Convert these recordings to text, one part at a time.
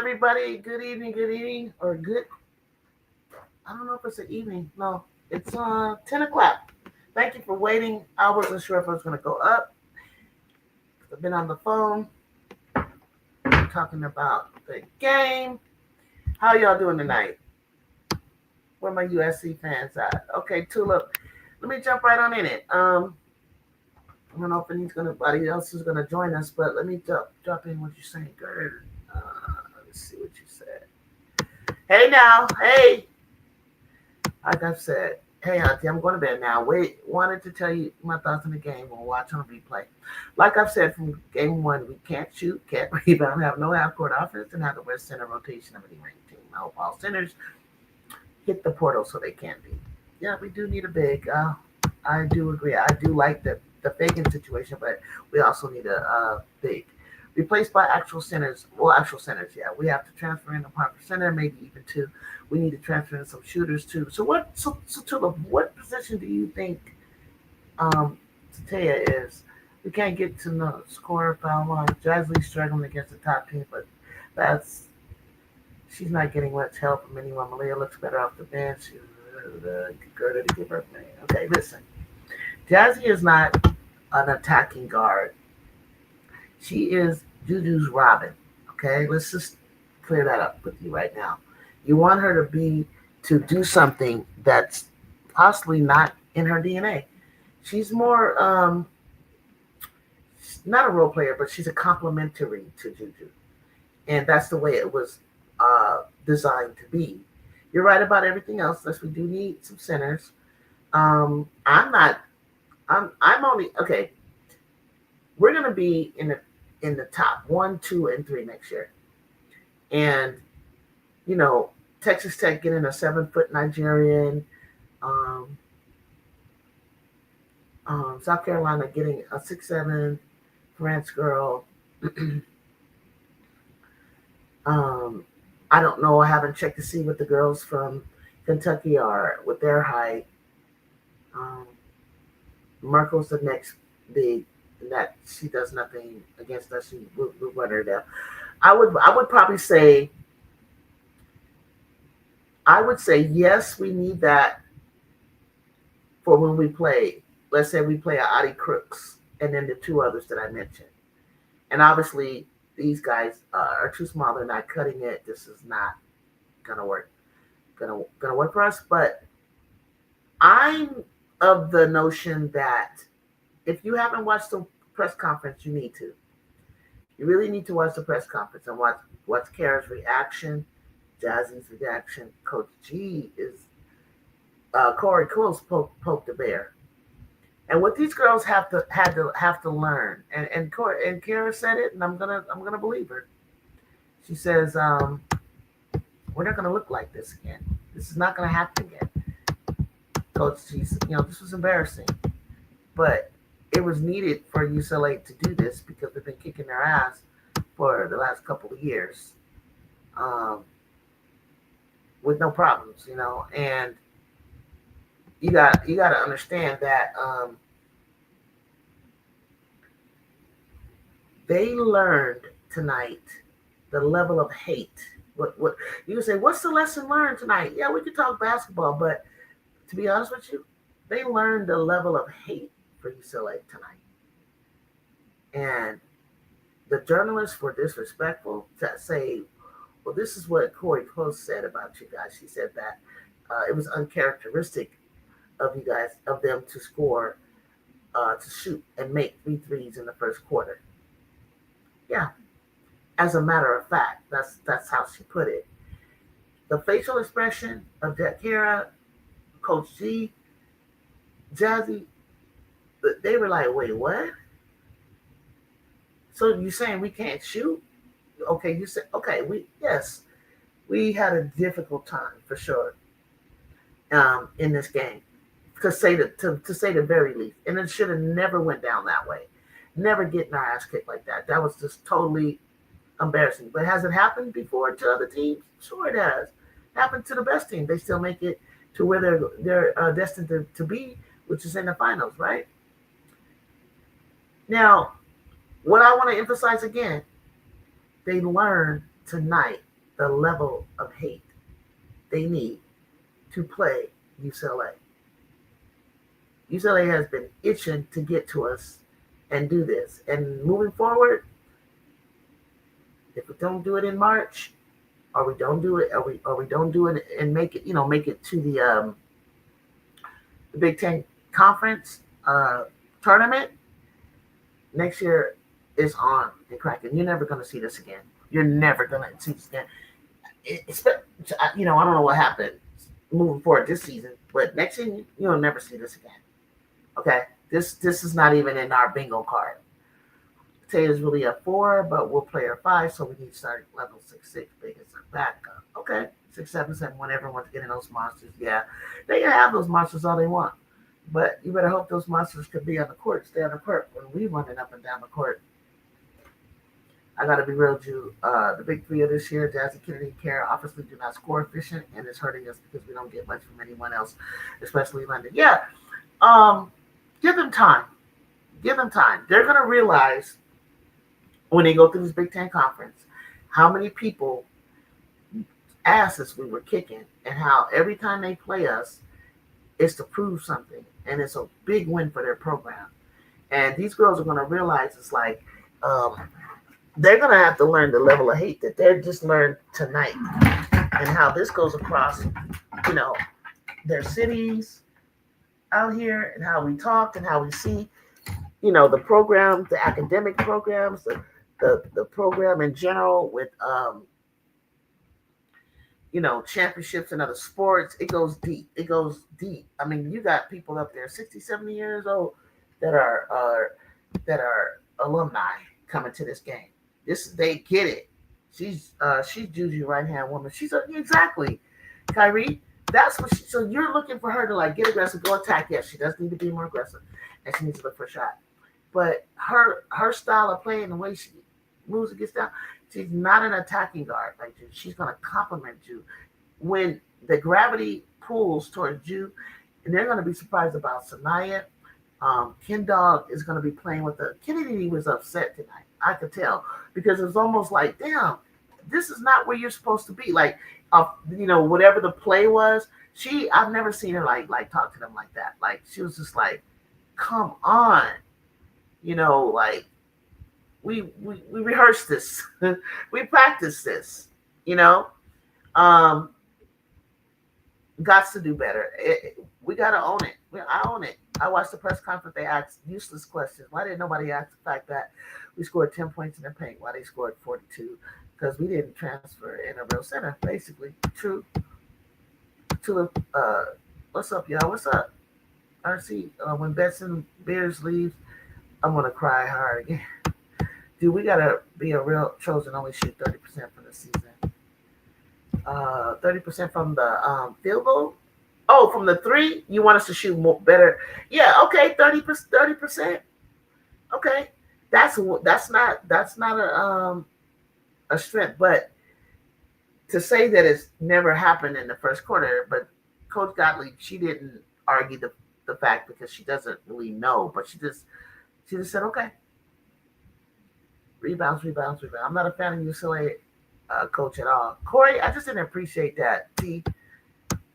everybody. Good evening, or good. I don't know if it's an evening. No, it's 10 o'clock. Thank you for waiting. I wasn't sure if I was going to go up. I've been on the phone talking about the game. How y'all doing tonight? Where my USC fans at? Okay, Tulip. Let me jump right on in it. I don't know if anybody else is gonna join us, but let me jump in what you're saying, Gerd. Let's see what you said. Hey now, hey, like I've said, hey Auntie, I'm going to bed now. Wait, wanted to tell you my thoughts on the game. We'll watch on replay. Like I've said from game one, we can't shoot, can't rebound, have no half court offense, and have the worst center rotation of any ranked team. I hope all centers hit the portal so they can be. Yeah, we do need a big. I do agree. I do like the Fagan situation, but we also need a big. Replaced by actual centers. Well, actual centers, yeah. We have to transfer in a Parker center, maybe even two. We need to transfer in some shooters too. So what? So Tulip, what position do you think um Tatea is? We can't get to the score foul line. Jasley's struggling against the top team, but that's she's not getting much help from anyone. Malia looks better off the bench. Gerda to give her a minute. Okay, listen. Jazzy is not an attacking guard. She is Juju's Robin. Okay, let's just clear that up with you right now. You want her to do something that's possibly not in her DNA. She's more not a role player, but she's a complementary to Juju, and that's the way it was designed to be. You're right about everything else. Unless we do need some centers. I'm not. I'm only okay. We're gonna be in the top one, two, and three next year, and you know Texas Tech getting a 7 foot Nigerian, um, South Carolina getting a 6'7" French girl. um, I don't know. I haven't checked to see what the girls from Kentucky are with their height. Um, Merkel's the next big. That she does nothing against us. She will run her down. I would probably say yes, we need that for when we play. Let's say we play a Adi Crooks and then the two others that I mentioned. And obviously these guys are too small. They're not cutting it. This is not gonna work. Gonna work for us. But I'm of the notion that if you haven't watched the press conference, you need to. You really need to watch the press conference and watch Kara's reaction, Jazzy's reaction. Coach G is Corey Close poked the bear, and what these girls have to learn. And Kara said it, and I'm gonna believe her. She says, "We're not gonna look like this again. This is not gonna happen again." Coach G, this was embarrassing, but it was needed for UCLA to do this because they've been kicking their ass for the last couple of years, um, with no problems. And you got to understand that they learned tonight the level of hate. What you can say? What's the lesson learned tonight? Yeah, we could talk basketball, but to be honest with you, they learned the level of hate for UCLA tonight. And the journalists were disrespectful to say, well, this is what Corey Close said about you guys. She said that it was uncharacteristic of you guys, of them to score, to shoot and make three threes in the first quarter. Yeah, as a matter of fact, that's how she put it. The facial expression of Jack Kara, Coach G, Jazzy, they were like, wait, what? So you saying we can't shoot? Okay, you said okay. We had a difficult time for sure in this game, to say the very least, and it should have never went down that way. Never getting our ass kicked like that. That was just totally embarrassing. But has it happened before to other teams? Sure, it has. Happened to the best team. They still make it to where they're destined to be, which is in the finals, right? Now, what I want to emphasize again, they learned tonight the level of hate they need to play UCLA. UCLA has been itching to get to us and do this. And moving forward, if we don't do it in March, or we don't do it, or we don't do it and make it, make it to the Big Ten conference tournament next year is on and cracking. You're never going to see this again. You're never going to see this again. I don't know what happened moving forward this season, but next season you'll never see this again. Okay, this is not even in our bingo card. Today is really a 4, but we'll play a 5, so we need to start level 6, biggest backup. Okay, 6, 7, 7. When everyone's getting those monsters, yeah, they can have those monsters all they want, but you better hope those monsters could be on the court, stay on the court when we running up and down the court. I got to be real with you. The big 3 of this year, Jazzy, Kennedy, Kara, obviously do not score efficient, and it's hurting us because we don't get much from anyone else, especially London. Yeah, give them time. Give them time. They're going to realize when they go through this Big Ten conference how many people asses we were kicking, and how every time they play us, it's to prove something, and it's a big win for their program. And these girls are going to realize it's like they're going to have to learn the level of hate that they just learned tonight, and how this goes across, their cities out here, and how we talk and how we see, the program, the academic programs, the program in general with, championships and other sports. It goes deep. It goes deep. I mean, you got people up there 60, 70 years old that are alumni coming to this game. They get it. She's Juju right hand woman. She's exactly Kyrie. That's what so you're looking for her to like get aggressive, go attack. Yes, she does need to be more aggressive, and she needs to look for a shot. But her style of playing, the way she moves and gets down, she's not an attacking guard like you. She's gonna complement you when the gravity pulls towards you, and they're gonna be surprised about Sanaya. Ken Dog is gonna be playing with the Kennedy was upset tonight. I could tell because it was almost like, damn, this is not where you're supposed to be. Like, whatever the play was, I've never seen her like talk to them like that. Like she was just like, come on, like we rehearsed this, we practiced this, got to do better. We got to own it. I own it. I watched the press conference. They asked useless questions. Why didn't nobody ask the fact that we scored 10 points in the paint? Why they scored 42? Because we didn't transfer in a real center, basically. True. To what's up, y'all? What's up? RC, when Betson Beers leaves, I'm going to cry hard again. Dude, we got to be a real chosen, only shoot 30% for the season. 30% from the field goal. Oh, from the 3, you want us to shoot more better? Yeah, okay, 30%. Okay, that's not a strength, but to say that it's never happened in the first quarter. But Coach Gottlieb, she didn't argue the fact because she doesn't really know, but she just said okay. Rebounds. I'm not a fan of UCLA coach at all. Corey, I just didn't appreciate that.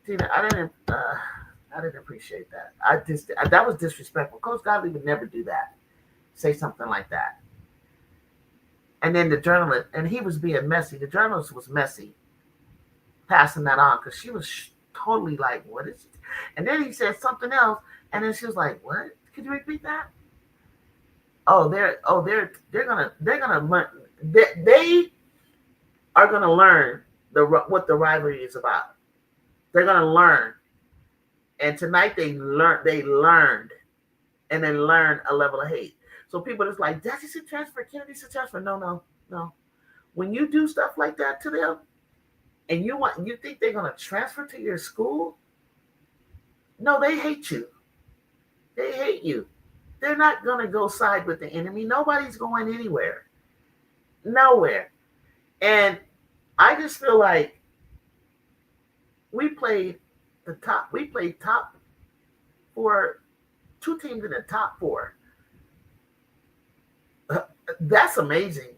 Tina, I didn't appreciate that. That was disrespectful. Coach Gottlieb would never do that. Say something like that. And then the journalist, and he was being messy. The journalist was messy, passing that on because she was totally like, "What is it?" And then he said something else, and then she was like, "What? Could you repeat that?" They're gonna learn. They are gonna learn what the rivalry is about. They're gonna learn, and tonight they learned, and then learn a level of hate. So people just like, Daddy should transfer, Kennedy should transfer. No. When you do stuff like that to them, and you think they're gonna transfer to your school? No, they hate you. They hate you. They're not gonna go side with the enemy. Nobody's going anywhere. Nowhere. And I just feel like we played top 4, 2 teams in the top 4. That's amazing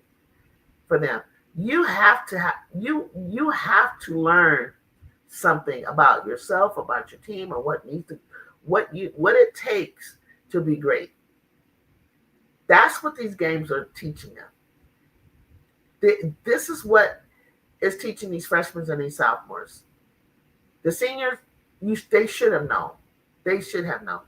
for them. You have to you have to learn something about yourself, about your team, or what it takes to be great. That's what these games are teaching them. This is what is teaching these freshmen and these sophomores. The seniors, they should have known. They should have known.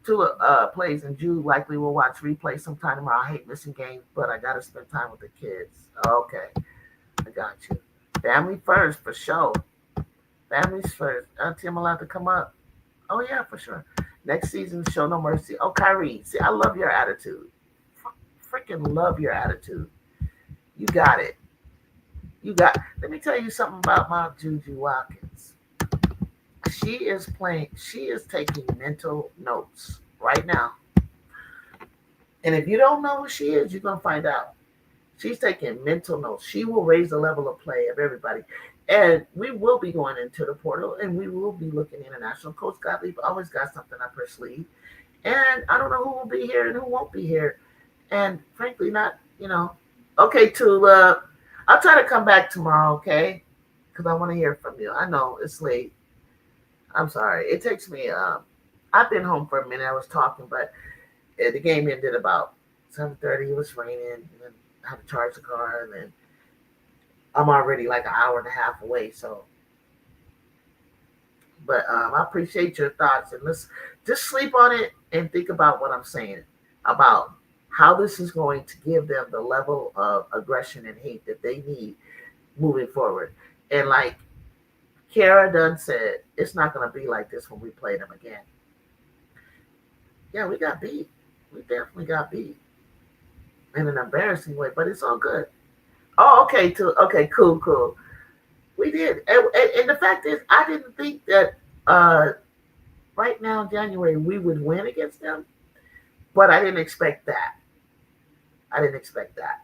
Two plays, and Jude likely will watch replay sometime tomorrow. I hate missing games, but I got to spend time with the kids. Okay, I got you. Family first, for sure. Families first. Auntie, I'm allowed to come up. Oh, yeah, for sure. Next season, show no mercy. Oh, Kyrie, see, I love your attitude. Freaking love your attitude. You got it. You got. Let me tell you something about my Juju Watkins. She is playing. She is taking mental notes right now. And if you don't know who she is, you're gonna find out. She's taking mental notes. She will raise the level of play of everybody. And we will be going into the portal, and we will be looking international. Coach Gottlieb always got something up her sleeve. And I don't know who will be here and who won't be here. And frankly, not, Okay, Tula, I'll try to come back tomorrow, okay? Because I want to hear from you. I know it's late. I'm sorry. It takes me, I've been home for a minute. I was talking, but the game ended about 7:30. It was raining. And then I had to charge the car. And then I'm already like an hour and a half away. So, but I appreciate your thoughts. And let's just sleep on it and think about what I'm saying about how this is going to give them the level of aggression and hate that they need moving forward. And like Kara Dunn said, it's not going to be like this when we play them again. Yeah, we got beat. We definitely got beat in an embarrassing way, but it's all good. Oh, okay, too. Okay, cool. We did, and the fact is, I didn't think that right now in January we would win against them, but I didn't expect that. I didn't expect that.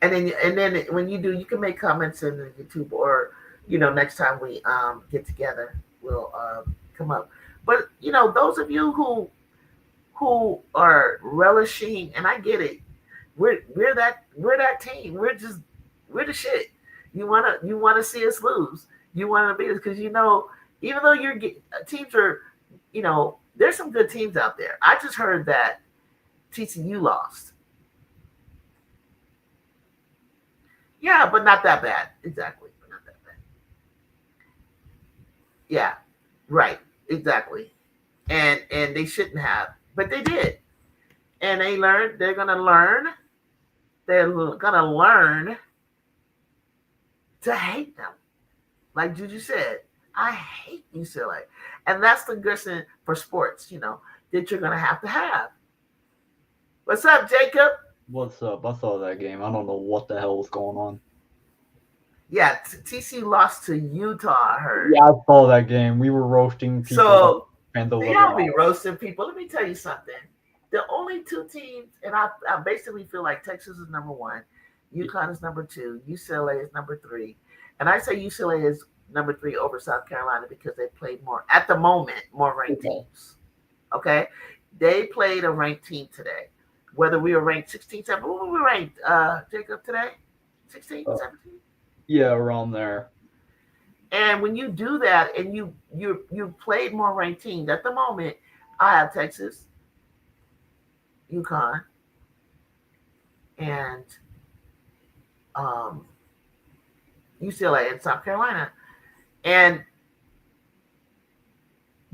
And then when you do, you can make comments in the YouTube, or next time we get together, we'll come up. But those of you who are relishing, and I get it. We're that team. We're the shit. You wanna see us lose. You wanna beat us because even though teams are, there's some good teams out there. I just heard that TCU lost. Yeah, but not that bad. Exactly, but not that bad. Yeah, right. Exactly. And they shouldn't have, but they did, and they learned. They're gonna learn. They're gonna learn to hate them. Like Juju said, I hate UCLA. And that's the lesson for sports, that you're going to have to have. What's up, Jacob? What's up? I saw that game. I don't know what the hell was going on. Yeah, TC lost to Utah, I heard. Yeah, I saw that game. We were roasting people like So, fans of y'all be Lebanon. roasting people. Let me tell you something. The only two teams, and I basically feel like Texas is number one, UConn is number two, UCLA is number three. And I say UCLA is number three over South Carolina because they played more, at the moment, more ranked Okay. teams. Okay? They played a ranked team today. Whether we were ranked 16, 17, what were we ranked, Jacob, today? 16, Uh, 17? yeah, around there. And when you do that and you played more ranked teams, at the moment, I have Texas, UConn, and um, UCLA and South Carolina. And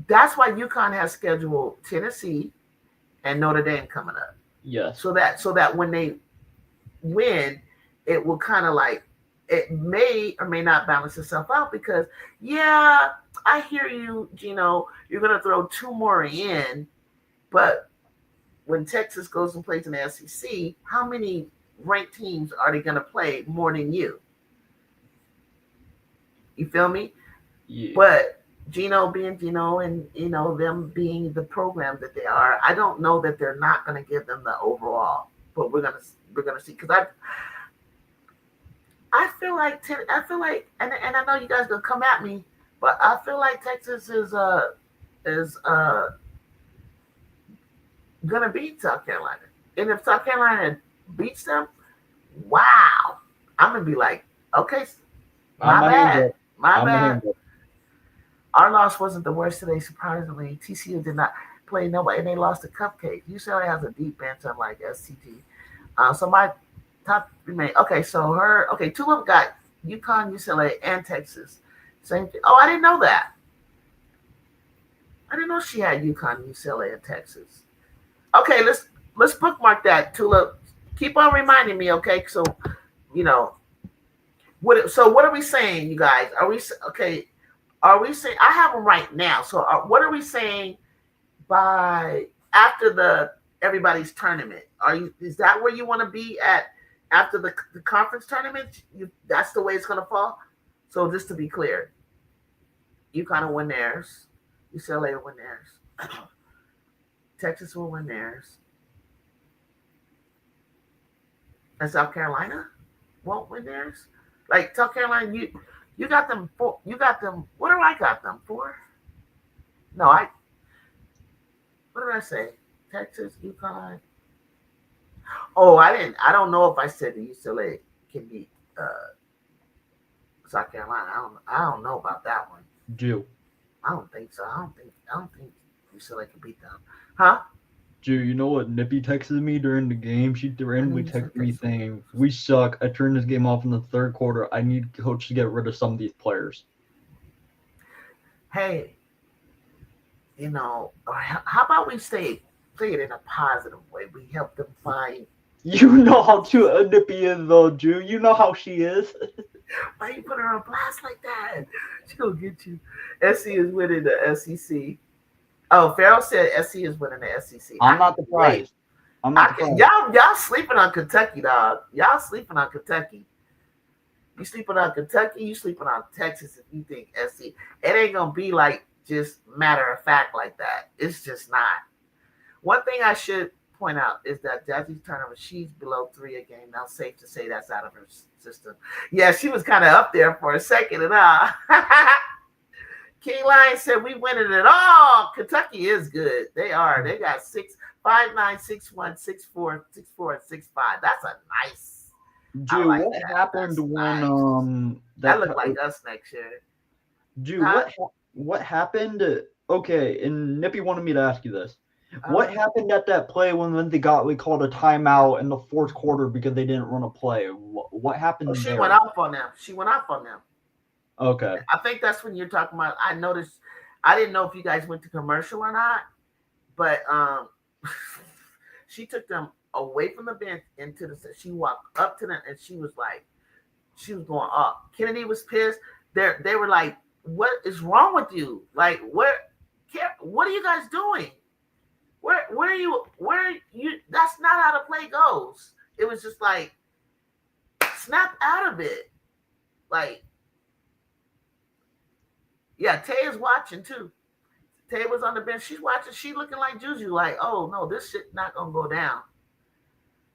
that's why UConn has scheduled Tennessee and Notre Dame coming up. Yes. So that when they win, it will kind of like, it may or may not balance itself out because yeah, I hear you, Gino. You're gonna throw two more in, but when Texas goes and plays in the SEC, how many ranked teams are they gonna play more than you? You feel me? Yeah. But Gino being Gino, and them being the program that they are, I don't know that they're not going to give them the overall. But we're gonna see because I feel like and I know you guys gonna come at me, but I feel like Texas is gonna beat South Carolina. And if South Carolina beats them, wow, I'm gonna be like, okay, my My hands bad, up. my My bad. hands up. Our loss wasn't the worst today, surprisingly. TCU did not play nobody, and they lost to Cupcake. UCLA has a deep bench, unlike SCT. So my top remain. Okay, so two of them got UConn, UCLA, and Texas. Same thing. Oh, I didn't know that. I didn't know she had UConn, UCLA, and Texas. Okay, let's bookmark that. Tula, keep on reminding me, okay? So you know what are we saying, you guys? Are we okay? Are we saying I have them right now? So what are we saying by after the everybody's tournament? Is that where you want to be at after the conference tournament? That's the way it's going to fall. So just to be clear, you kind of win theirs. UCLA will win theirs. Texas will win theirs. And South Carolina won't win theirs. Like South Carolina, you got them four. You got them. What do I got them for? No, what did I say? Texas, UConn. Oh, I didn't. I don't know if I said the UCLA can beat South Carolina. I don't know about that one. Jew. I don't think so. I don't think UCLA can beat them. Huh? Jew, you know what Nippy texted me during the game? She randomly texted me saying, "We suck. I turned this game off in the third quarter. I need coach to get rid of some of these players." Hey, how about we say it in a positive way? We help them find. You know how Nippy is, though, Jew. You know how she is. Why you put her on blast like that? She'll get you. SC is winning the SEC. Oh, Farrell said SC is winning the SEC. I'm not surprised. Y'all sleeping on Kentucky, dog. Y'all sleeping on Kentucky. You sleeping on Kentucky. You sleeping on Texas. If you think SC, it ain't gonna be like just matter of fact like that. It's just not. One thing I should point out is that Jassie's turnover, she's below 3 a game now. Safe to say that's out of her system. Yeah, she was kind of up there for a second and King Lion said we winning it all. Kentucky is good. They are. They got 5'9", 6'1", 6'4", 6'4", and 6'5". That's a nice. Jew, like what happened when that looked like us next year? Jew, what happened? Okay, and Nippy wanted me to ask you this. What happened at that play when they called a timeout in the fourth quarter because they didn't run a play? What happened? She went off on them. Okay. I think that's when you're talking about. I noticed. I didn't know if you guys went to commercial or not, but she took them away from the bench into the. She walked up to them and she was going up. Kennedy was pissed. They were like, "What is wrong with you? Like, what are you guys doing? Where are you? That's not how the play goes." It was just like, snap out of it, like. Yeah, Tay is watching too. Tay was on the bench. She's watching. She looking like Juju. Like, oh no, this shit not gonna go down.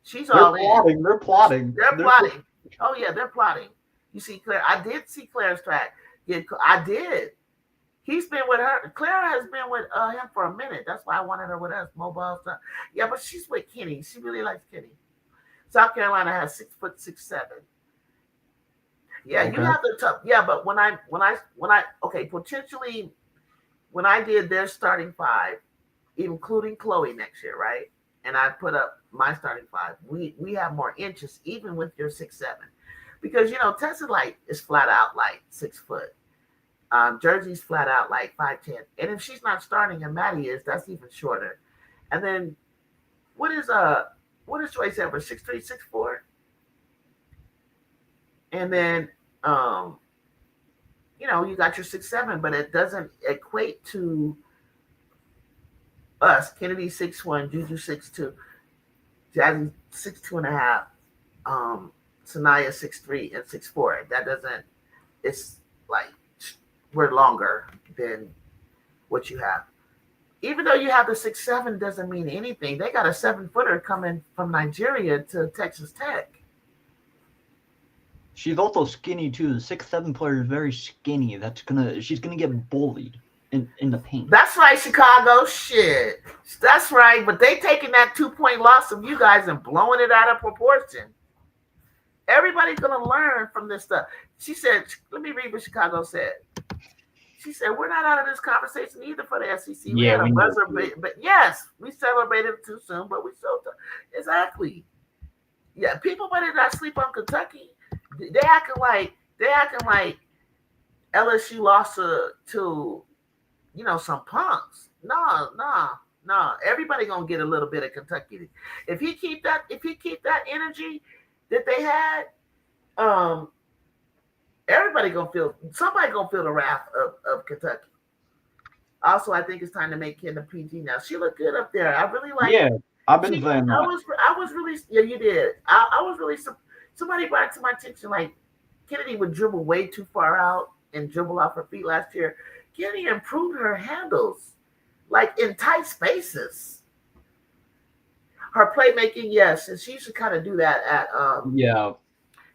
She's all in. They're plotting. Oh yeah, they're plotting. You see, Claire. I did see Claire's track. Yeah, I did. He's been with her. Claire has been with him for a minute. That's why I wanted her with us. Mobile stuff. Yeah, but she's with Kenny. She really likes Kenny. South Carolina has 6'6'7". Yeah, okay. You have the tough. Yeah, but when I potentially when I did their starting 5, including Chloe next year, right? And I put up my starting 5. We have more inches even with your 6'7", because Tessa is flat out like 6 foot. Jersey's flat out like 5'10", and if she's not starting and Maddie is, that's even shorter. And then what is Joyce ever 6'3", 6'4"? And then, you got your 6'7", but it doesn't equate to us. Kennedy 6'1", Juju 6'2", Jazzy 6'2.5", Sanaya 6'3" and 6'4". That doesn't. It's like we're longer than what you have. Even though you have the 6'7", doesn't mean anything. They got a 7-footer coming from Nigeria to Texas Tech. She's also skinny too. The 6'7" player is very skinny. She's gonna get bullied. in the paint. That's right, Chicago. Shit. That's right. But they taking that 2-point loss of you guys and blowing it out of proportion. Everybody's gonna learn from this stuff. She said, let me read what Chicago said. She said, we're not out of this conversation either for the SEC. We had a buzzer, but yes, we celebrated too soon, but we so exactly. Yeah, people better not sleep on Kentucky. They acting like LSU lost to some punks. No. Everybody gonna get a little bit of Kentucky. If he keep that energy that they had, somebody gonna feel the wrath of Kentucky. Also, I think it's time to make Kendall PG now. She looked good up there. I really like. Yeah, I've been saying that. I was really. Yeah, you did. I was really. Somebody brought it to my attention. Like Kennedy would dribble way too far out and dribble off her feet last year. Kennedy improved her handles, like in tight spaces. Her playmaking, yes, and she used to kind of do that at yeah.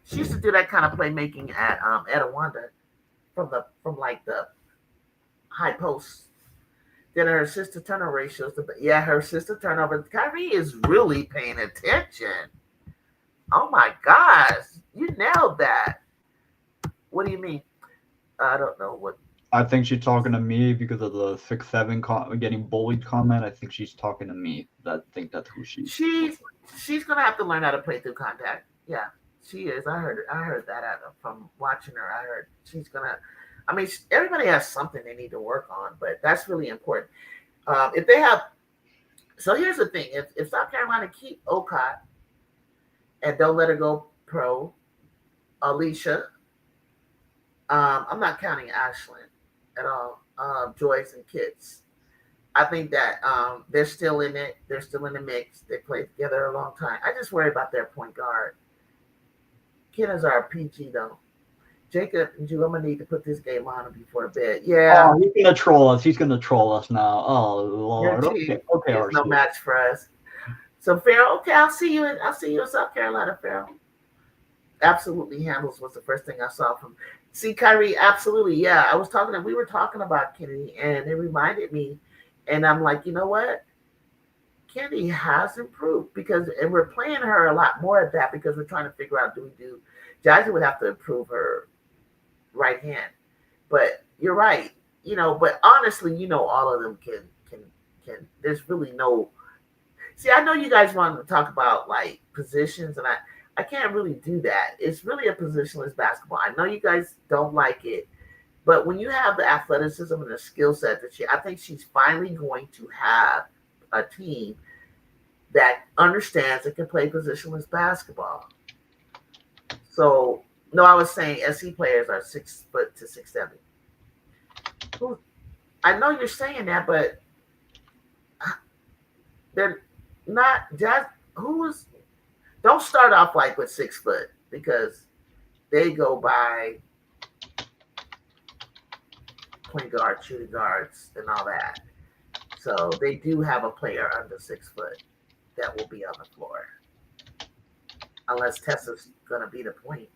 She used to do that kind of playmaking at Etowanda from the high post. Then her assist to turnover ratios. Her assist to turnover. Kyrie is really paying attention. Oh my gosh, you nailed that. What do you mean? I don't know what. I think she's talking to me because of the 6'7" getting bullied comment. I think she's talking to me. I think that's who she is. She's gonna have to learn how to play through contact. Yeah, she is. I heard that from watching her. I heard she's gonna. I mean, everybody has something they need to work on, but that's really important. If they have, so here's the thing: if South Carolina keep Okot and don't let her go pro, Alicia, I'm not counting Ashlyn at all. Joyce and Kits. I think that they're still in it. They're still in the mix. They played together a long time. I just worry about their point guard. Kid is our PG though. Jacob and you, I'm gonna need to put this game on before bed. Yeah. Oh, he's gonna troll us. He's gonna troll us now. Oh Lord. Okay. There's no match for us. So Farrell, okay, I'll see you in South Carolina, Farrell. Absolutely handles was the first thing I saw from. See, Kyrie, absolutely, yeah. We were talking about Kennedy, and it reminded me, and I'm like, you know what? Kennedy has improved and we're playing her a lot more at that because we're trying to figure out Jazzy would have to improve her right hand, but you're right, but honestly, all of them can there's really no. See, I know you guys wanted to talk about like positions, and I can't really do that. It's really a positionless basketball. I know you guys don't like it, but when you have the athleticism and the skill set I think she's finally going to have a team that understands and can play positionless basketball. So, no, I was saying SC players are 6 foot to 6'7". I know you're saying that, but they're not just don't start off like with 6 foot because they go by point guard, shooting guards, and all that. So they do have a player under 6 foot that will be on the floor, unless Tessa's gonna be the point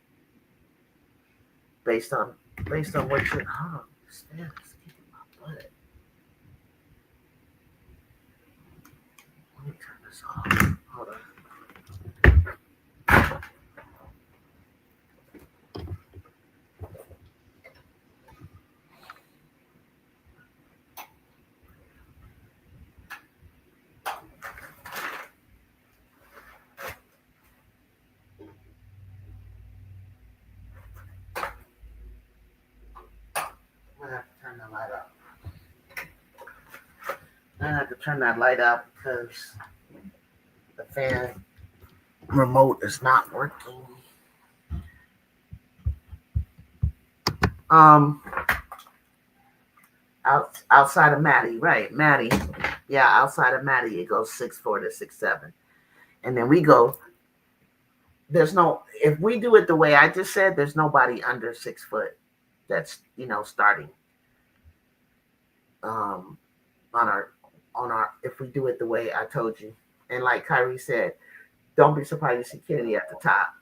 based on what you're. Hold on, this man is kicking my butt. Let me turn this off. Hold on. I have to turn that light out because the fan remote is not working. Outside of Maddie, right? Maddie, yeah. Outside of Maddie, it goes 6'4" to 6'7", and then we go. If we do it the way I just said, there's nobody under 6 foot that's starting. On our if we do it the way I told you, and like Kyrie said, don't be surprised to see Kennedy at the top.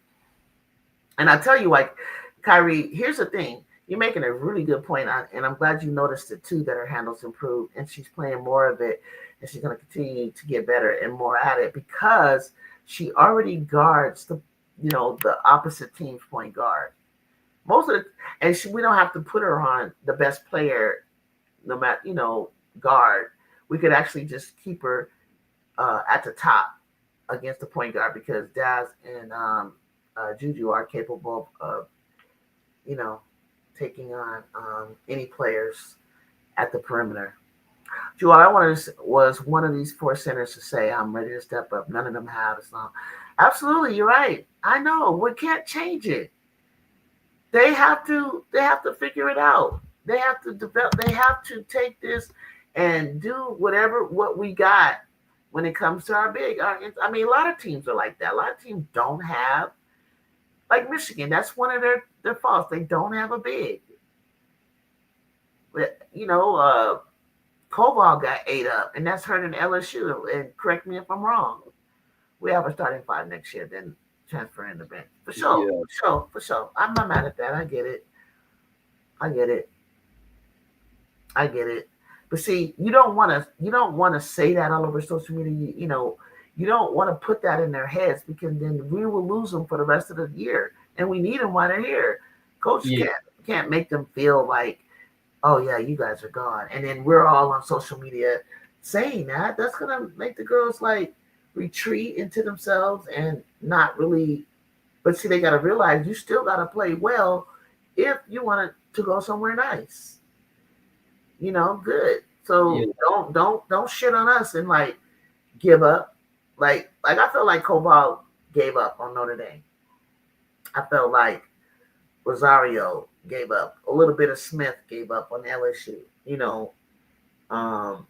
And I tell you, like Kyrie, here's the thing: you're making a really good point, and I'm glad you noticed it too. That her handles improved, and she's playing more of it, and she's going to continue to get better and more at it because she already guards the opposite team's point guard. Most of the and we don't have to put her on the best player, no matter guard. We could actually just keep her at the top against the point guard because Daz and Juju are capable of you know taking on any players at the perimeter. Drew, all I wanted was one of these four centers to say, "I'm ready to step up." None of them have. It's not. Absolutely, you're right. I know we can't change it. They have to. They have to figure it out. They have to develop. They have to take this and do what we got when it comes to our big. I mean, a lot of teams are like that. A lot of teams don't have, like Michigan. That's one of their faults. They don't have a big. But Koval got ate up, and that's hurting LSU. And correct me if I'm wrong. We have a starting five next year, then transfer in the bench. For sure, Yeah. for sure. I'm not mad at that. I get it. I get it. I get it. But see, you don't want to say that all over social media. You don't want to put that in their heads because then we will lose them for the rest of the year, and we need them while they're here. Coach Yeah. can't make them feel like, oh yeah, you guys are gone, and then we're all on social media saying that. That's gonna make the girls like retreat into themselves and not really. But see, they gotta realize you still gotta play well if you want to go somewhere nice. Good. So Yeah. don't shit on us and like give up. Like I felt like Cobalt gave up on Notre Dame. I felt like Rosario gave up. A little bit of Smith gave up on LSU. Um,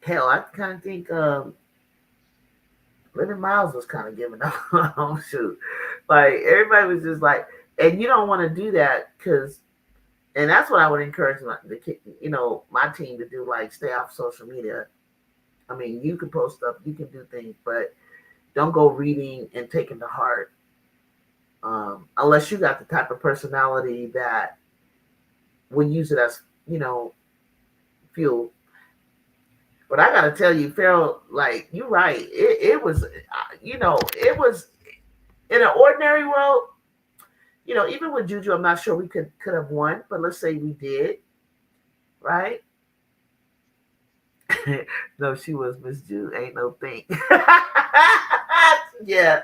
hell, I kind of think Living Miles was kind of giving up. Oh shoot, like everybody was just like, and you don't want to do that because, and that's what I would encourage my team to do. Like, stay off social media. I mean, you can post stuff, you can do things, but don't go reading and taking to heart unless you got the type of personality that will use it as fuel. But I gotta tell you, Farrell, like you're right. It was, it was in an ordinary world. Even with Juju, I'm not sure we could have won, but let's say we did, right? No, she was Miss Ju. Ain't no thing. Yeah,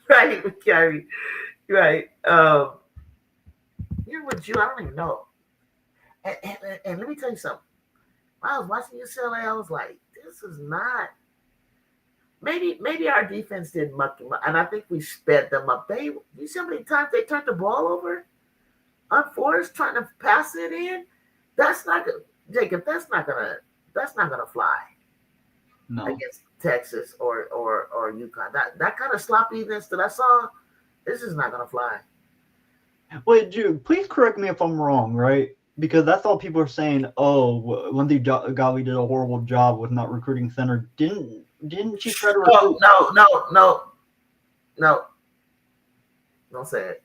right, Carrie. Right. Even with Ju, I don't even know. And let me tell you something. When I was watching UCLA, I was like, this is not. Maybe our defense did muck them up, and I think we sped them up. You see how many times they turned the ball over unforced, trying to pass it in. That's not good, Jacob. That's not gonna fly No. against Texas or UConn. That kind of sloppiness that I saw, this is not gonna fly. Wait, Jude, please correct me if I'm wrong, right? Because that's all people are saying. Oh, Lindsay Gottlieb did a horrible job with not recruiting center. Didn't she try to recruit? No. Don't say it.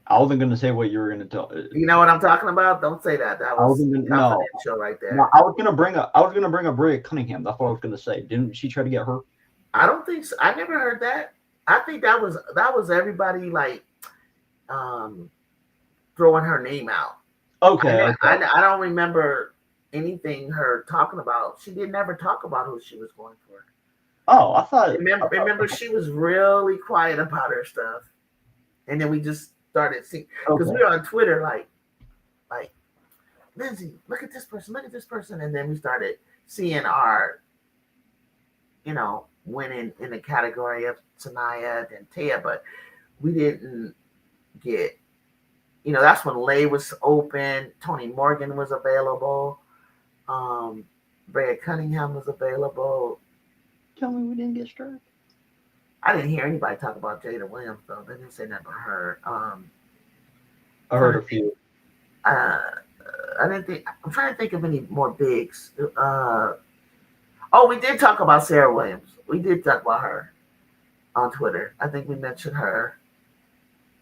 I wasn't gonna say what you were gonna tell. You know what I'm talking about? Don't say that. That was confidential right there. No, I was gonna bring up Bria Cunningham. That's what I was gonna say. Didn't she try to get her? I don't think so. I never heard that. I think that was everybody like throwing her name out. Okay. I don't remember anything her talking about. She did never talk about who she was going for. Oh, I thought. Remember, she was really quiet about her stuff, and then we just started seeing because we were on Twitter like Lindsay, look at this person, and then we started seeing our, winning in the category of Sanaya and Taya, but we didn't get. That's when Lay was open. Tony Morgan was available. Brea Cunningham was available. Tell me we didn't get struck. I didn't hear anybody talk about Jada Williams though. They didn't say nothing about her. I heard a few. I didn't think. I'm trying to think of any more bigs. We did talk about Sarah Williams. We did talk about her. on Twitter. I think we mentioned her.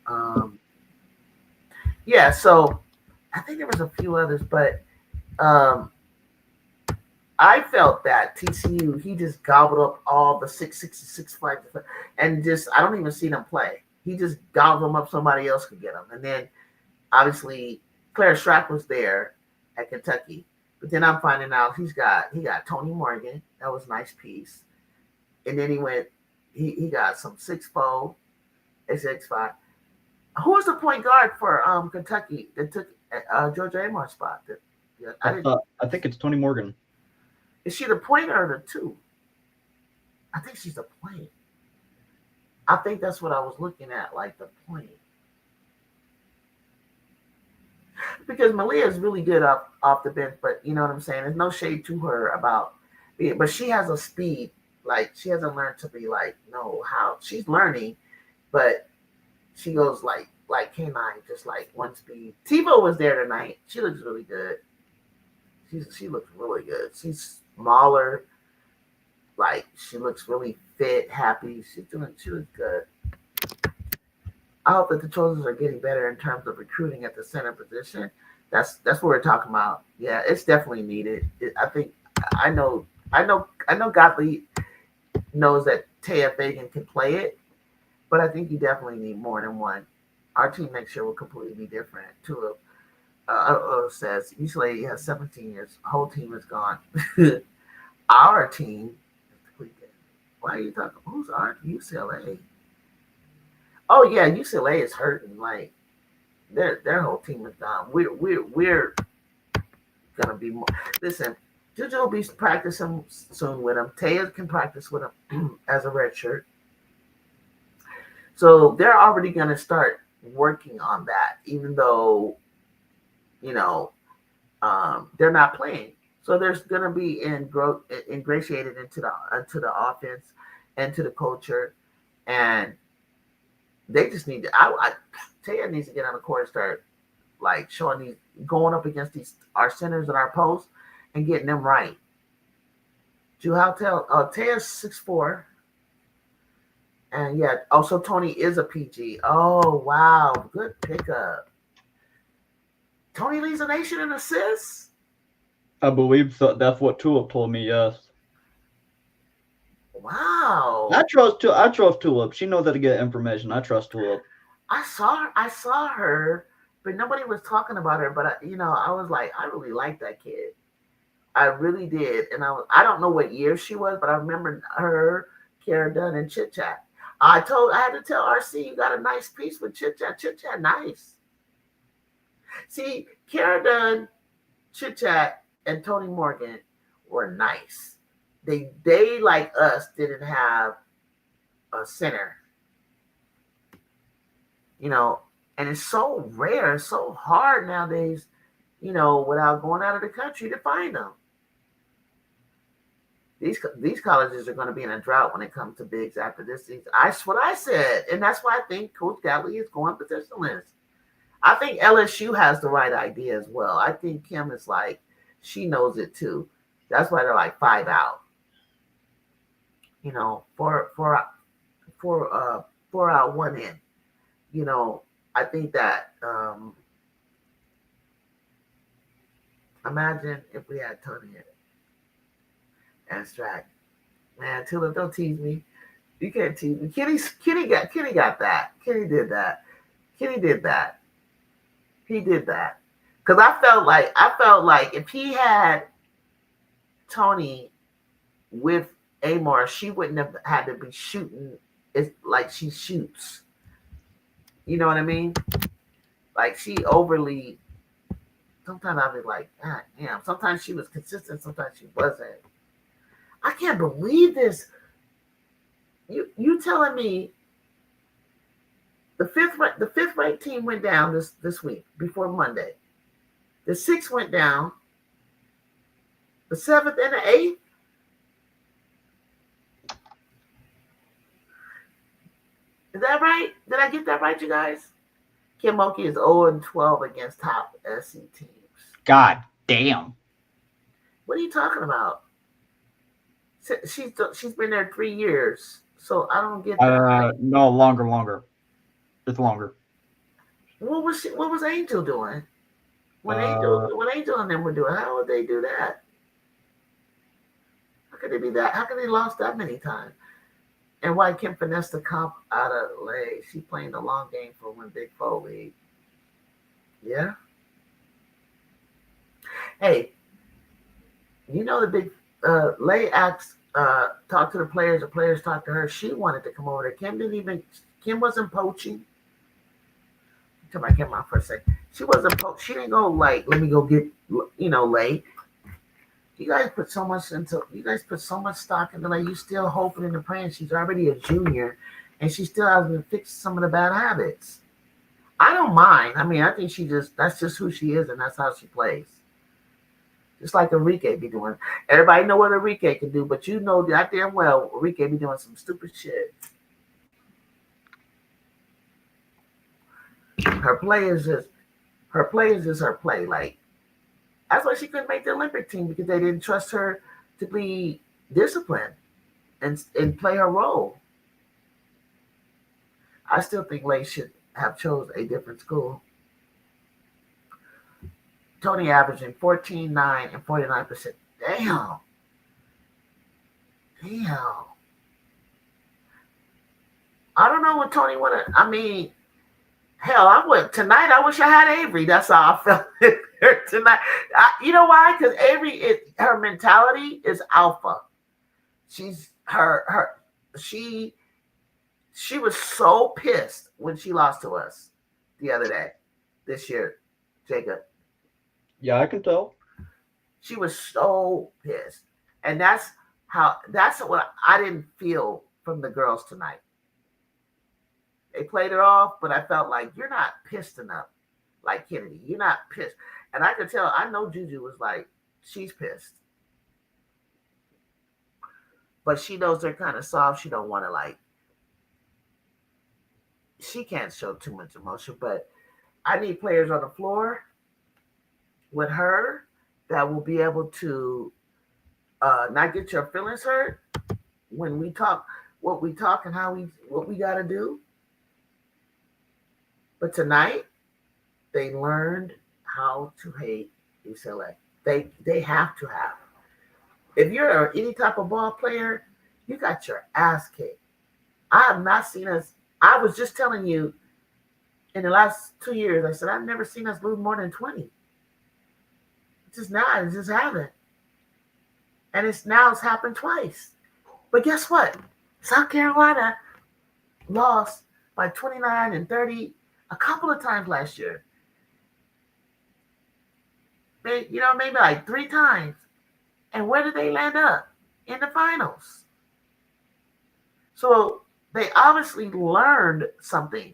Um, yeah, so I think there was a few others, but um, I felt that TCU he just gobbled up all the 666 fights, and just I don't even see them play. He just gobbled them up. Somebody else could get them, and then obviously Claire Strack was there at Kentucky, but then I'm finding out he got Tony Morgan. That was a nice piece, and then he got some 6'4", 6'5". Who was the point guard for Kentucky that took Georgia Amar's spot? Yeah, I think it's Tony Morgan. Is she the point or the two? I think she's the point. I think that's what I was looking at, like the point. Because Malia is really good off the bench, but you know what I'm saying. There's no shade to her about it, but she has a speed. Like she hasn't learned to be like no how she's learning, but she goes like K9, just like one speed. TiVo was there tonight. She looks really good. She looks really good. She's smaller. Like she looks really fit, happy. She looks good. I hope that the Trojans are getting better in terms of recruiting at the center position. That's what we're talking about. Yeah, it's definitely needed. I think I know Gottlieb knows that Taya Fagan can play it, but I think you definitely need more than one. Our team next year will completely be different. Tulip says UCLA has 17 years. Whole team is gone. Our team. Why are you talking? Who's our UCLA? Oh yeah, UCLA is hurting. Like their whole team is gone. We're gonna be more. Listen, Juju will be practicing soon with him. Taya can practice with him as a red shirt. So they're already gonna start working on that, even though you know they're not playing. So there's gonna be ingratiated into the offense and to the culture, and they just need to. Taya needs to get on the court and start like showing these going up against these our centers and our posts and getting them right. Taya's 6'4", and yeah, also Tony is a PG. Oh wow, good pickup. Tony leads the nation in assists. I believe so. That's what Tulip told me. Yes. Wow. I trust Tulip. She knows how to get information. I trust Tulip. I saw her, but nobody was talking about her. But I was like, I really like that kid. I really did, and I don't know what year she was, but I remember her, Kara Dunn, and Chit Chat. I had to tell RC you got a nice piece with Chit Chat. Chit Chat, nice. See, Kara Dunn, Chit Chat, and Tony Morgan were nice. They like us didn't have a center, and it's so rare, it's so hard nowadays, without going out of the country to find them. These colleges are going to be in a drought when it comes to bigs after this season. That's what I said, and that's why I think Coach Gatley is going positionless. I think LSU has the right idea as well. I think Kim is like, she knows it too. That's why they're like 5 out. Four out, 1 in. I think that imagine if we had Tony and Strack. Man, Tulip, don't tease me. You can't tease me. Kenny got that. Kenny did that. He did that. Because I felt like if he had Tony with Amar, she wouldn't have had to be shooting. It's like she shoots. You know what I mean? Like she overly. Sometimes I'd be like, God damn. Sometimes she was consistent. Sometimes she wasn't. I can't believe this. You telling me the fifth ranked team went down this week before Monday. The 6th went down. The 7th and the 8th. Is that right? Did I get that right, you guys? Kim Mulkey is 0-12 against top SC teams. God damn. What are you talking about? She's been there 3 years. So I don't get that. No, longer. It's longer. What was Angel doing? Uh, When Angel and them were doing, how would they do that? How could they be that? How could they lost that many times? And why Kim finessed the comp out of Lay? She playing the long game for one big four league. Yeah. Hey, you know the big Lay acts talked to the players talked to her. She wanted to come over there. Kim wasn't poaching. Turn my camera off for a second. She didn't go like, let me go get Lay. You guys put so much stock into like you still hoping and praying. She's already a junior and she still hasn't fixed some of the bad habits. I don't mind. I mean, I think that's just who she is and that's how she plays. Just like Enrique be doing. Everybody know what Enrique can do, but you know that damn well Enrique be doing some stupid shit. Her play is just her play. Like that's why she couldn't make the Olympic team because they didn't trust her to be disciplined and play her role. I still think Lay should have chose a different school. Tony averaging 14, 9, and 49%. Damn. I don't know what Tony wanted. I mean, hell, I went tonight. I wish I had Avery. That's how I felt tonight. You know why? Because Avery, her mentality is alpha. She's she was so pissed when she lost to us the other day, this year, Jacob. Yeah, I can tell. She was so pissed, and that's what I didn't feel from the girls tonight. They played it off, but I felt like you're not pissed enough, like Kennedy. You're not pissed, and I could tell. I know Juju was like, she's pissed, but she knows they're kind of soft. She don't want to like. She can't show too much emotion, but I need players on the floor with her that will be able to not get your feelings hurt when we talk what we talk and what we got to do. But tonight they learned how to hate UCLA. They have to have. If you're any type of ball player, you got your ass kicked. I have not seen us. I was just telling you in the last 2 years, I said I've never seen us lose more than 20. It's just not. It just happened. And it's happened twice. But guess what? South Carolina lost by 29 and 30 a couple of times last year. Maybe like 3 times. And where did they land up? In the finals. So they obviously learned something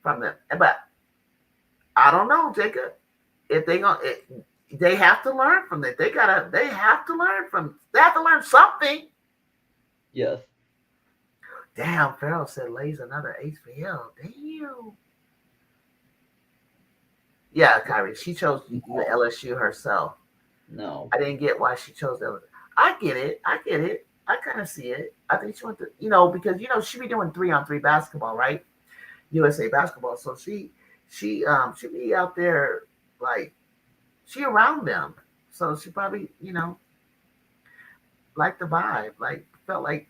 from them. But I don't know, Jacob. If they have to learn from it. They have to learn something. Yes. Damn, Farrell said Lay's another HBL. Damn. Yeah, Kyrie, she chose LSU herself. No. I didn't get why she chose LSU. I get it. I kind of see it. I think she went to, because she be doing 3-on-3 basketball, right? USA basketball. So she be out there like she around them. So she probably, liked the vibe. Like felt like,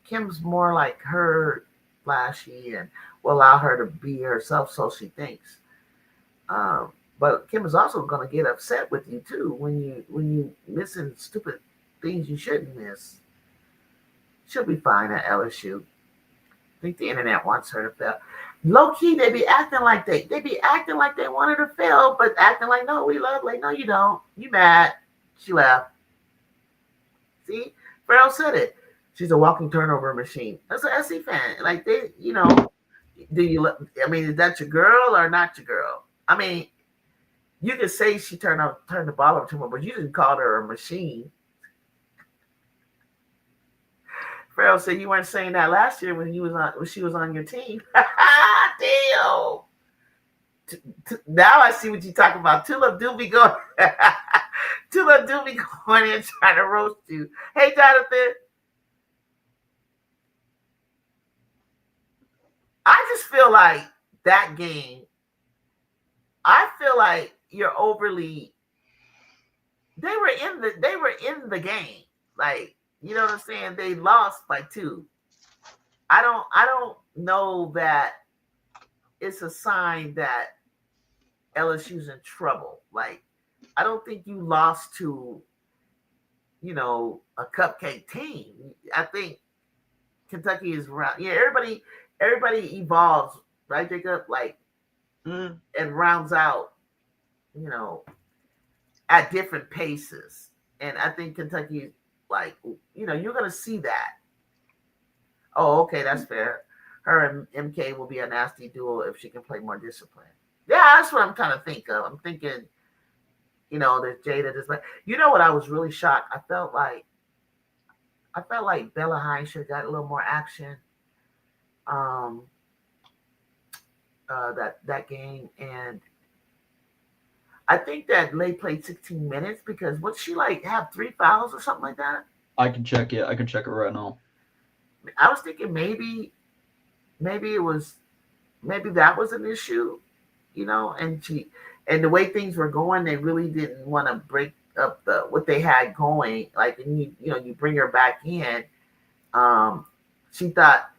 Kim's more like her, flashy, and will allow her to be herself, so she thinks. But Kim is also going to get upset with you too when you missing stupid things you shouldn't miss. She'll be fine at LSU. I think the internet wants her to fail. Low key, they be acting like they wanted to fail, but acting like, no, we love. Like, no, you don't. You mad? She left. See, Farrell said it. She's a walking turnover machine. That's an SC fan. Like they, do you? I mean, is that your girl or not your girl? I mean, you could say she turned the ball over too much, but you didn't call her a machine. Farrell said you weren't saying that last year when she was on your team. Damn. Now I see what you're talking about. Tulip do be going. Tulip do be going and trying to roast you. Hey, Jonathan. I just feel like that game. I feel like you're overly. They were in the game. Like, you know what I'm saying? They lost by 2. I don't know that it's a sign that LSU's in trouble. Like, I don't think you lost to, a cupcake team. I think Kentucky is round. Yeah, everybody evolves, right, Jacob? Like, and rounds out, you know, at different paces. And I think Kentucky, like, you're gonna see that. Oh, okay, that's fair. Her and MK will be a nasty duo if she can play more discipline. Yeah, that's what I'm trying to think of. I'm thinking, that Jada just like, what I was really shocked. I felt like Bella Hines should have got a little more action. Um, that game, and I think that Lay played 16 minutes because what she like have 3 fouls or something like that. I can check it. I can check it right now. I was thinking maybe maybe that was an issue, and the way things were going, they really didn't want to break up what they had going. Like, and you bring her back in. Um, she thought,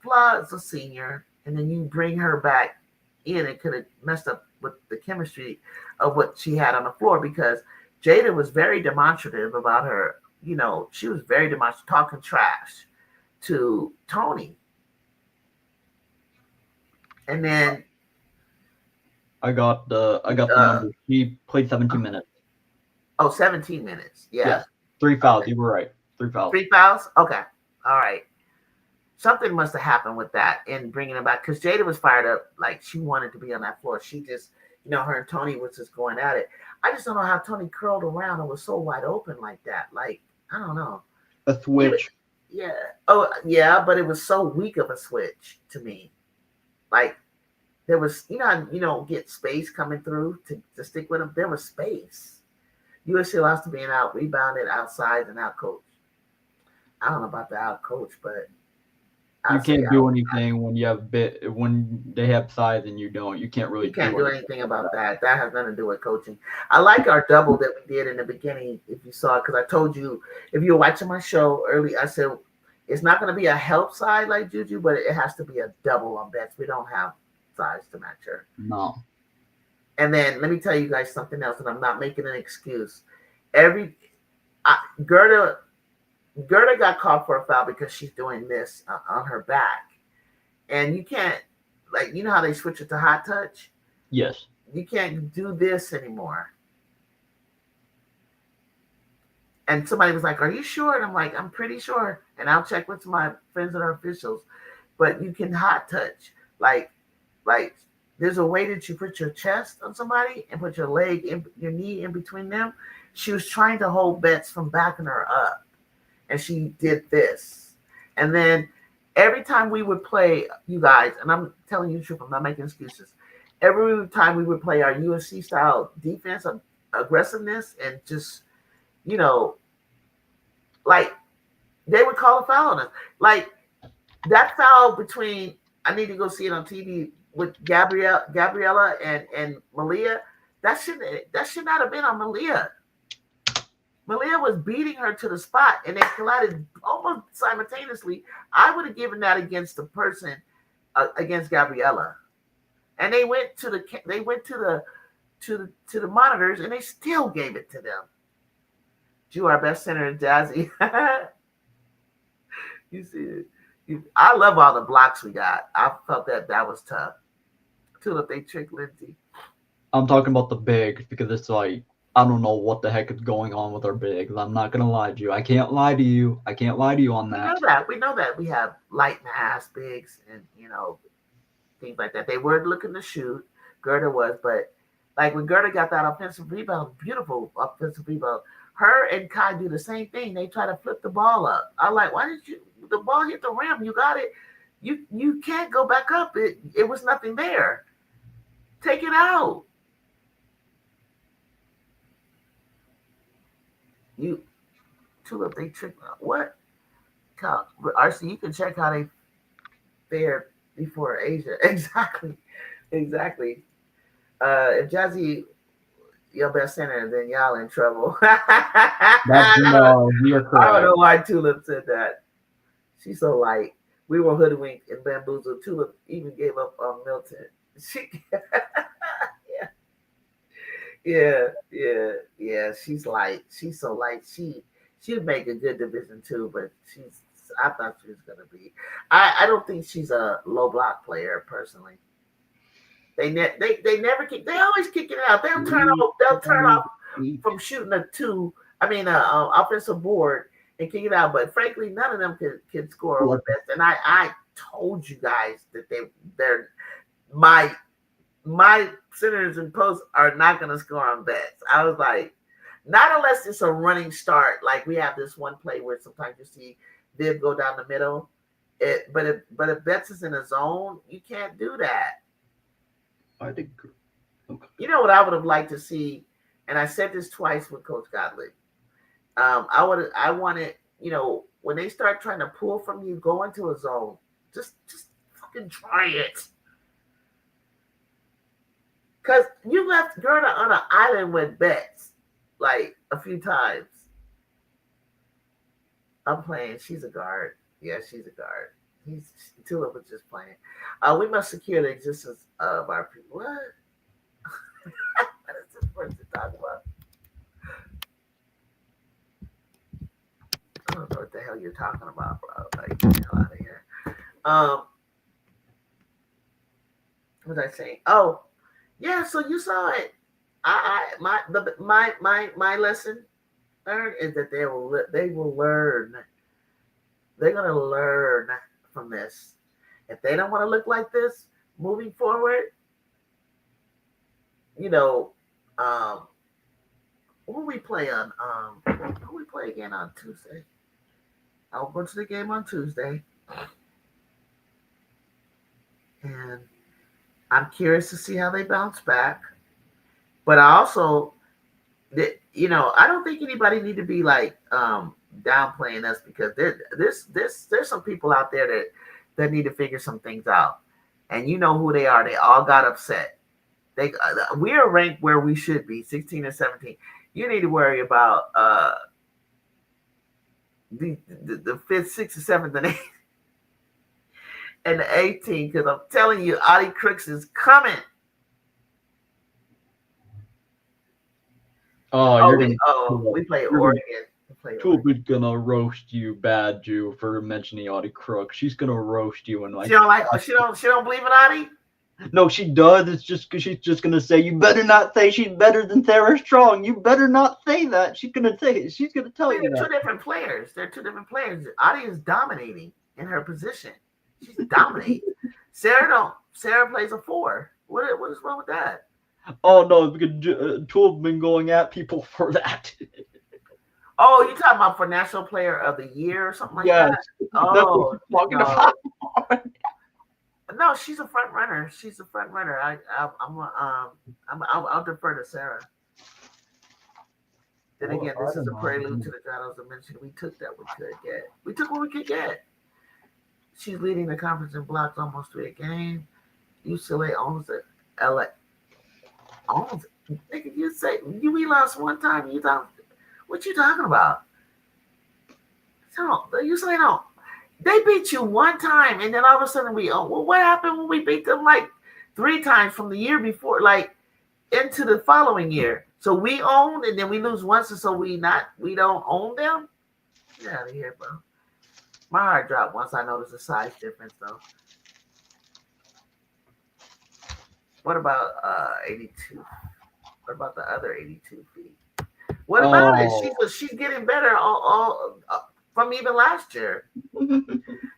Flaw is a senior, and then you bring her back in, it could have messed up with the chemistry of what she had on the floor because Jada was very demonstrative about her. She was very demonstrative, talking trash to Tony. And then I got the number. He played 17 minutes. 17 minutes. Yeah. Yes. 3 fouls. Okay. You were right. 3 fouls. 3 fouls? Okay. All right. Something must have happened with that in bringing him back because Jada was fired up. Like, she wanted to be on that floor. She just, her and Tony was just going at it. I just don't know how Tony curled around and was so wide open like that. Like, I don't know. A switch. Yeah. Oh, yeah, but it was so weak of a switch to me. Like, there was, how you don't get space coming through to stick with him. There was space. USC lost to being out rebounded, outside, and out coached. I don't know about the out coach, but you can't do anything when you have when they have size and you don't. You can't really. You can't do anything about that. That has nothing to do with coaching. I like our double that we did in the beginning. If you saw it, because I told you, if you were watching my show early, I said it's not going to be a help side like Juju, but it has to be a double on bets. We don't have size to match her. No. And then let me tell you guys something else, and I'm not making an excuse. Gerda got caught for a foul because she's doing this on her back. And you can't, like, how they switch it to hot touch? Yes. You can't do this anymore. And somebody was like, are you sure? And I'm like, I'm pretty sure. And I'll check with my friends that are officials. But you can hot touch. Like there's a way that you put your chest on somebody and put your your knee in between them. She was trying to hold Bets from backing her up. And she did this. And then every time we would play, you guys, and I'm telling you the truth, I'm not making excuses. Every time we would play our USC style defense, aggressiveness, and just, like, they would call a foul on us. Like, that foul between, I need to go see it on TV with Gabriella and Malia, that should not have been on Malia. Malia was beating her to the spot, and they collided almost simultaneously. I would have given that against the person, against Gabriella, and they went to the monitors, and they still gave it to them. Drew, our best center, in Jazzy. You see it. I love all the blocks we got. I felt that was tough. Tulip, they tricked Lindsay. I'm talking about the big because it's like, I don't know what the heck is going on with our bigs. I'm not gonna lie to you. I can't lie to you. I can't lie to you on that. We know that we have light mass bigs and things like that. They were looking to shoot. Gerda was, but like when Gerda got that offensive rebound, beautiful offensive rebound. Her and Kai do the same thing. They try to flip the ball up. I'm like, why did the ball hit the rim? You got it. You can't go back up. It was nothing there. Take it out. Tulip, they trick what? RC, you can check how they fared before Asia. Exactly. Exactly. If Jazzy your best center, then y'all in trouble. I No, you're don't correct. know why Tulip said that. She's so light. We were hoodwinked and bamboozled. Tulip even gave up on Milton. She, yeah, yeah. She's light. She's so light. She'd make a good Division 2, but she's. I thought she was gonna be. I don't think she's a low block player personally. They never kick. They always kick it out. They'll turn off. They'll turn off from shooting a two. I mean, offensive board and kick it out. But frankly, none of them can score over best. And I told you guys that they're my centers and posts are not going to score on bets. I was like, not unless it's a running start. Like we have this one play where sometimes you see Viv go down the middle. But if Betts is in a zone, you can't do that. I think. Okay. You know what I would have liked to see, and I said this twice with Coach Godley. I wanted, when they start trying to pull from you, go into a zone. Just fucking try it. Cause you left Gerda on an island with Betts like a few times. I'm playing. She's a guard. Yeah, she's a guard. Tulip was just playing. We must secure the existence of our people. What? What is this person talking about? I don't know what the hell you're talking about, bro. Like, get the hell out of here. What was I saying? Oh, yeah. So you saw it. My lesson learned is that they will learn. They're gonna learn from this. If they don't want to look like this moving forward, who we play on? Who we play again on Tuesday? I'll go to the game on Tuesday, and I'm curious to see how they bounce back. But I also, I don't think anybody need to be like downplaying us because there's some people out there that need to figure some things out, and you know who they are. They all got upset. We are ranked where we should be, 16 and 17. You need to worry about the fifth, sixth, and seventh, and eighth, and the 18. Because I'm telling you, Audie Crooks is coming. We play Oregon. Tulip is gonna roast you, bad Jew, for mentioning Audie Crook. She's gonna roast you and like. She don't believe in Audie. No, she does. It's just because she's just gonna say, "You better not say she's better than Sarah Strong. You better not say that." She's gonna say it. She's gonna tell you that. They're two different players. Audie is dominating in her position. She's dominating. Sarah plays a 4. What is wrong with that? Oh no, because Tulip been going at people for that. Oh, you talking about for National Player of the Year or something like that? Oh, talking about. No, she's a front runner. I'll defer to Sarah. Then again, this is a prelude to the titles I mentioned. We took that we could get. We took what we could get. She's leading the conference in blocks almost 3 a game. UCLA owns it. LA owns it. Nigga, you say we lost one time. You thought, what you talking about? So UCLA don't. They beat you one time, and then all of a sudden we own. Well, what happened when we beat them like 3 times from the year before, like into the following year? So we own, and then we lose once, and so we don't own them. Get out of here, bro. My heart dropped once I noticed the size difference, though. What about 82? What about the other 82 feet? What about it? She's getting better all from even last year.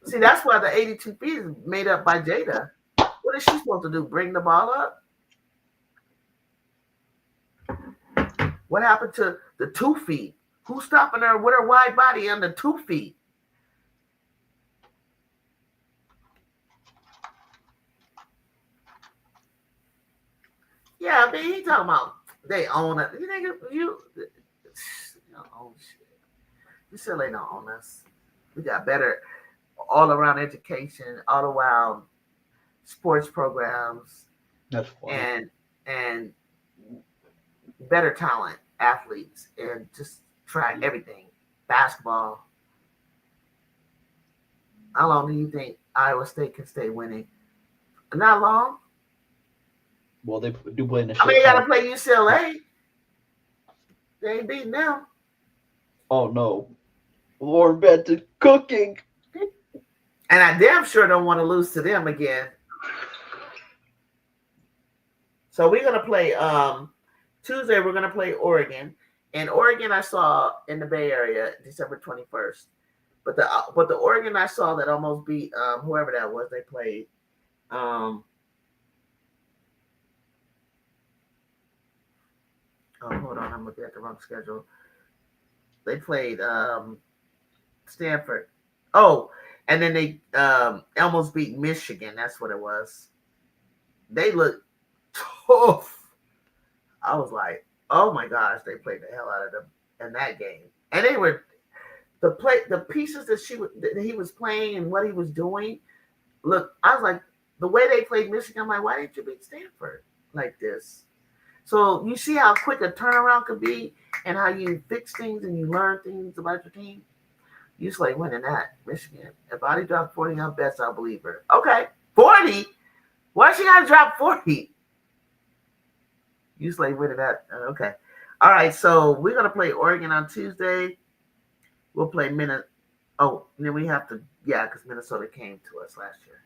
See, that's why the 82 feet is made up by Jada. What is she supposed to do? Bring the ball up? What happened to the 2 feet? Who's stopping her with her wide body on the 2 feet? Yeah, I mean, he talking about they own it. You don't own shit. You still don't own us. We got better all around education, all around sports programs That's funny. and better talent athletes and just try everything. Basketball. How long do you think Iowa State can stay winning? Not long. Well, they do play in a I mean, shit they got to ton. play UCLA. They ain't beating them. Oh no, Lord Benton cooking. And I damn sure don't want to lose to them again. So we're gonna play Tuesday. We're gonna play Oregon, and Oregon I saw in the Bay Area December 21st. But the Oregon I saw that almost beat whoever that was they played. Um, oh, hold on, I'm looking at the wrong schedule. They played Stanford. Oh, and then they almost beat Michigan. That's what it was. They looked tough. I was like, oh my gosh, they played the hell out of them in that game. And they were the pieces that he was playing and what he was doing. Look, I was like, the way they played Michigan, I'm like, why didn't you beat Stanford like this? So you see how quick a turnaround could be and how you fix things and you learn things about your team. You just like winning that, Michigan. If Adi dropped 40 on bets, I'll believe her. Okay, 40? Why she gotta drop 40? You just like winning that. Okay. All right, so we're gonna play Oregon on Tuesday. We'll play Minnesota. Oh, and then we have to, yeah, because Minnesota came to us last year.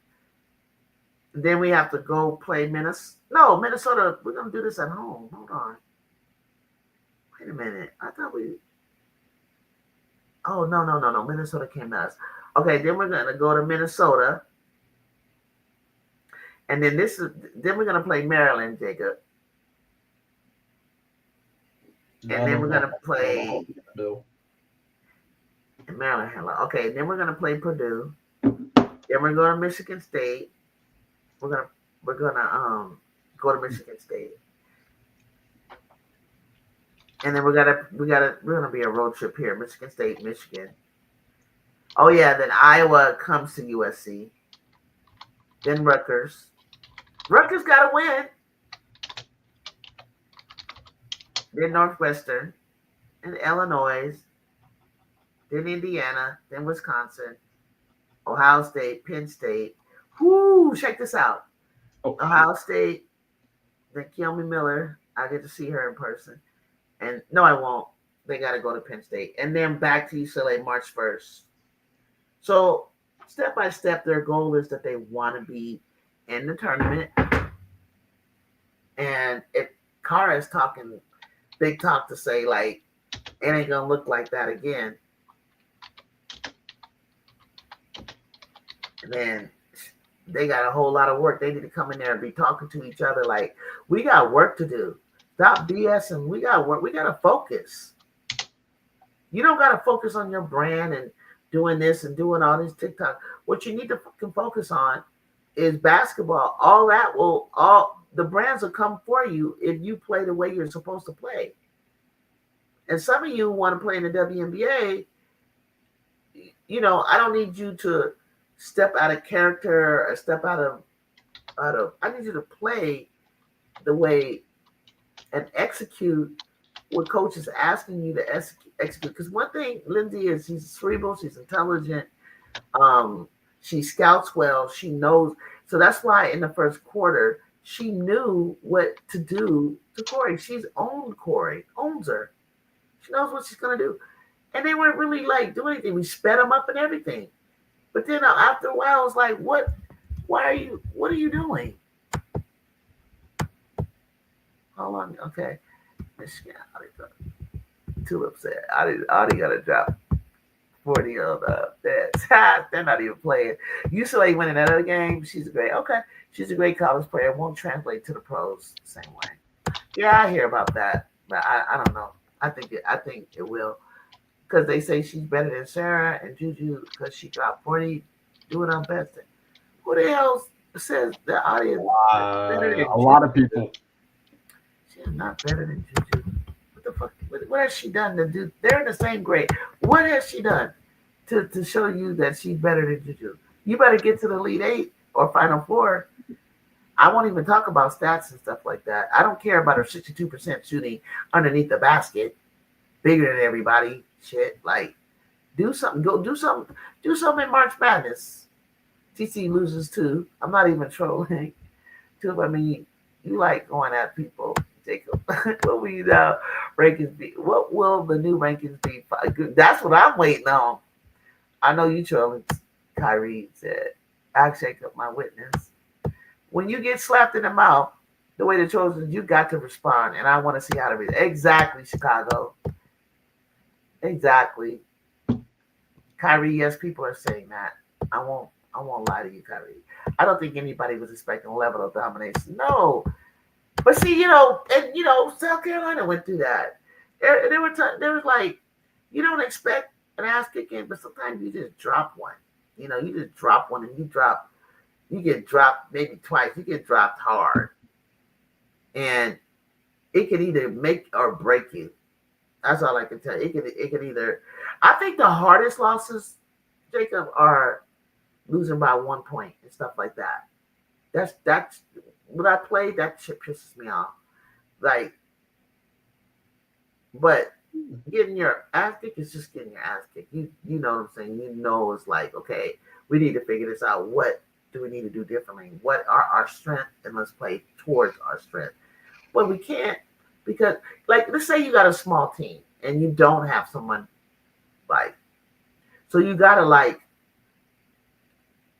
And then we have to go play Minnesota. No, Minnesota. We're gonna do this at home. Hold on. Wait a minute. I thought we. Oh no. Minnesota came to us. Okay, then we're gonna go to Minnesota, and then then we're gonna play Maryland, Jacob, and then we're gonna play Maryland. Hello. Okay, then we're gonna play Purdue. Then we're going to Michigan State. We're gonna go to Michigan State, and then we're gonna be a road trip here, Michigan State, Michigan. Oh yeah, then Iowa comes to USC. Then Rutgers. Rutgers got to win. Then Northwestern, and Illinois. Then Indiana. Then Wisconsin. Ohio State, Penn State. Whoo! Check this out. Ohio State. Then Kiyomi Miller. I get to see her in person. And no, I won't. They got to go to Penn State. And then back to UCLA March 1st. So step by step, their goal is that they want to be in the tournament. And if Kara is talking big talk to say, like, it ain't going to look like that again, then they got a whole lot of work. They need to come in there and be talking to each other like, we got work to do. Stop BSing. We got work. We got to focus. You don't got to focus on your brand and doing this and doing all this TikTok. What you need to fucking focus on is basketball. All the brands will come for you if you play the way you're supposed to play. And some of you want to play in the WNBA. You know, I don't need you to step out of character or step out of. I need you to play the way and execute what coach is asking you to execute. Because one thing, Lindsay, is she's cerebral, she's intelligent, she scouts well, she knows. So that's why in the first quarter, she knew what to do to Corey. She's owned Corey, owns her. She knows what she's going to do. And they weren't really like doing anything. We sped them up and everything. But then after a while, I was like, what are you doing? Hold on. Okay. Michigan. Tulip said, Audi got to drop 40 on bets. They're not even playing. UCLA winning that other game. She's a great college player. Won't translate to the pros the same way. Yeah, I hear about that, but I don't know. I think it will, because they say she's better than Sarah and Juju because she dropped 40 doing on bets. Who the hell says the audience better than a lot of people? She's not better than Juju. What the fuck? What has she done to do? They're in the same grade. What has she done to show you that she's better than Juju? You better get to the Elite Eight or Final Four I won't even talk about stats and stuff like that. I don't care about her 62% shooting underneath the basket, bigger than everybody. Shit, like do something. Go do something. Do something in March Madness. TC loses too. I'm not even trolling. Too. I mean, you like going at people, Jacob. What will you rankings be? What will the new rankings be? That's what I'm waiting on. I know you trolling. Kyrie said, "Ask Jacob, my witness." When you get slapped in the mouth, the way the Trojans, you got to respond, and I want to see how to read. Exactly, Chicago. Exactly, Kyrie. Yes, people are saying that. I won't. I won't lie to you, Kyrie. I don't think anybody was expecting a level of domination. No, but see, South Carolina went through that. There was like, you don't expect an ass kicking, but sometimes you just drop one. You just drop one, and you get dropped maybe twice. You get dropped hard, and it can either make or break you. That's all I can tell you. It can either. I think the hardest losses, Jacob, are losing by 1 point and stuff like that. That's when I play. That shit pisses me off. Like, but getting your ass kicked is just getting your ass kicked. You know what I'm saying? It's like, okay, we need to figure this out. What do we need to do differently? What are our strengths, and let's play towards our strength. But we can't, because, like, let's say you got a small team and you don't have someone, like, so you gotta, like,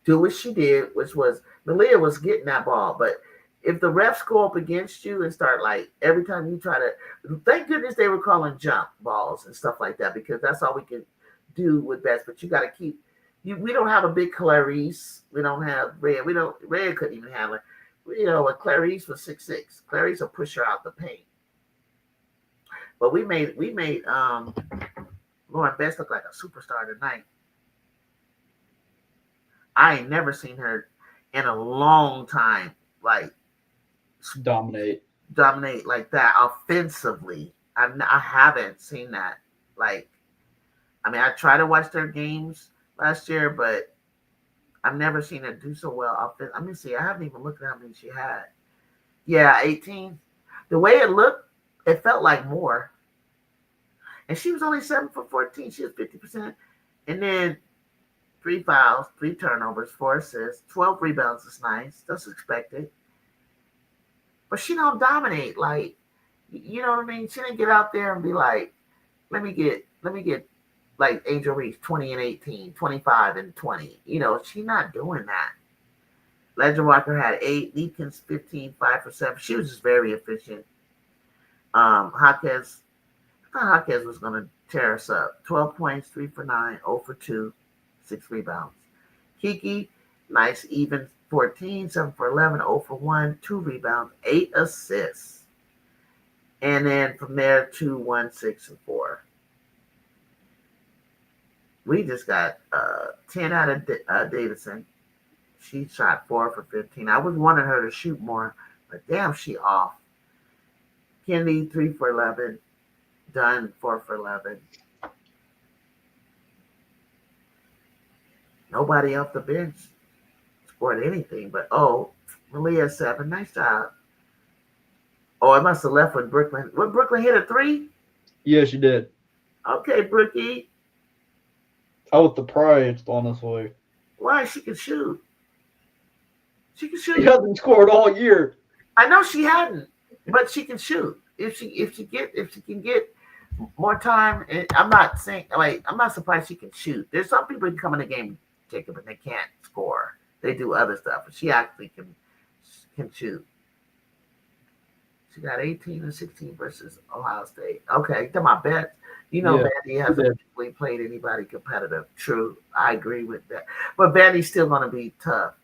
do what she did, which was Malia was getting that ball. But if the refs go up against you and start, like, every time you try to, thank goodness they were calling jump balls and stuff like that, because that's all we can do with best. But you got to keep you. We don't have a big Clarice. We don't have Red. We don't. Red couldn't even handle it. A Clarice was 6'6". Clarice will push her out the paint. But we made Lauren Best look like a superstar tonight. I ain't never seen her in a long time, like, Dominate. dominate like that offensively. I haven't seen that. Like, I mean, I try to watch their games last year, but I've never seen her do so well. Let me see. I haven't even looked at how many she had. Yeah, 18. The way it looked, it felt like more. And she was only 7 for 14. She was 50%. And then 3 fouls, 3 turnovers, 4 assists, 12 rebounds is nice. That's expected. But she don't dominate. Like, you know what I mean? She didn't get out there and be like, let me get like Angel Reese, 20 and 18, 25 and 20. She's not doing that. Legend Walker had 8, Leakins 15, 5 for 7. She was just very efficient. Jaquez, I thought Jaquez was going to tear us up. 12 points, 3 for 9, 0 for 2, 6 rebounds. Kiki, nice even 14, 7 for 11, 0 for 1, 2 rebounds, 8 assists. And then from there, 2, 1, 6, and 4. We just got 10 out of Davidson. She shot 4 for 15. I was wanting her to shoot more, but damn, she off. Kennedy, 3 for 11. Dunn, 4 for 11. Nobody off the bench scored anything, but Malia, 7. Nice job. Oh, I must have left with Brooklyn. What, Brooklyn hit a 3? Yeah, she did. Okay, Brookie. I was surprised, honestly. Why? She can shoot. She can shoot. She hasn't scored all year. I know she hadn't, but she can shoot. If she can get more time, and I'm not saying, like, I'm not surprised she can shoot. There's some people who come in the game, Jacob, and they can't score. They do other stuff, but she actually can shoot. She got 18 and 16 versus Ohio State. Okay, to my bet. Yeah, Vandy hasn't really played anybody competitive. True, I agree with that. But Vandy's still going to be tough.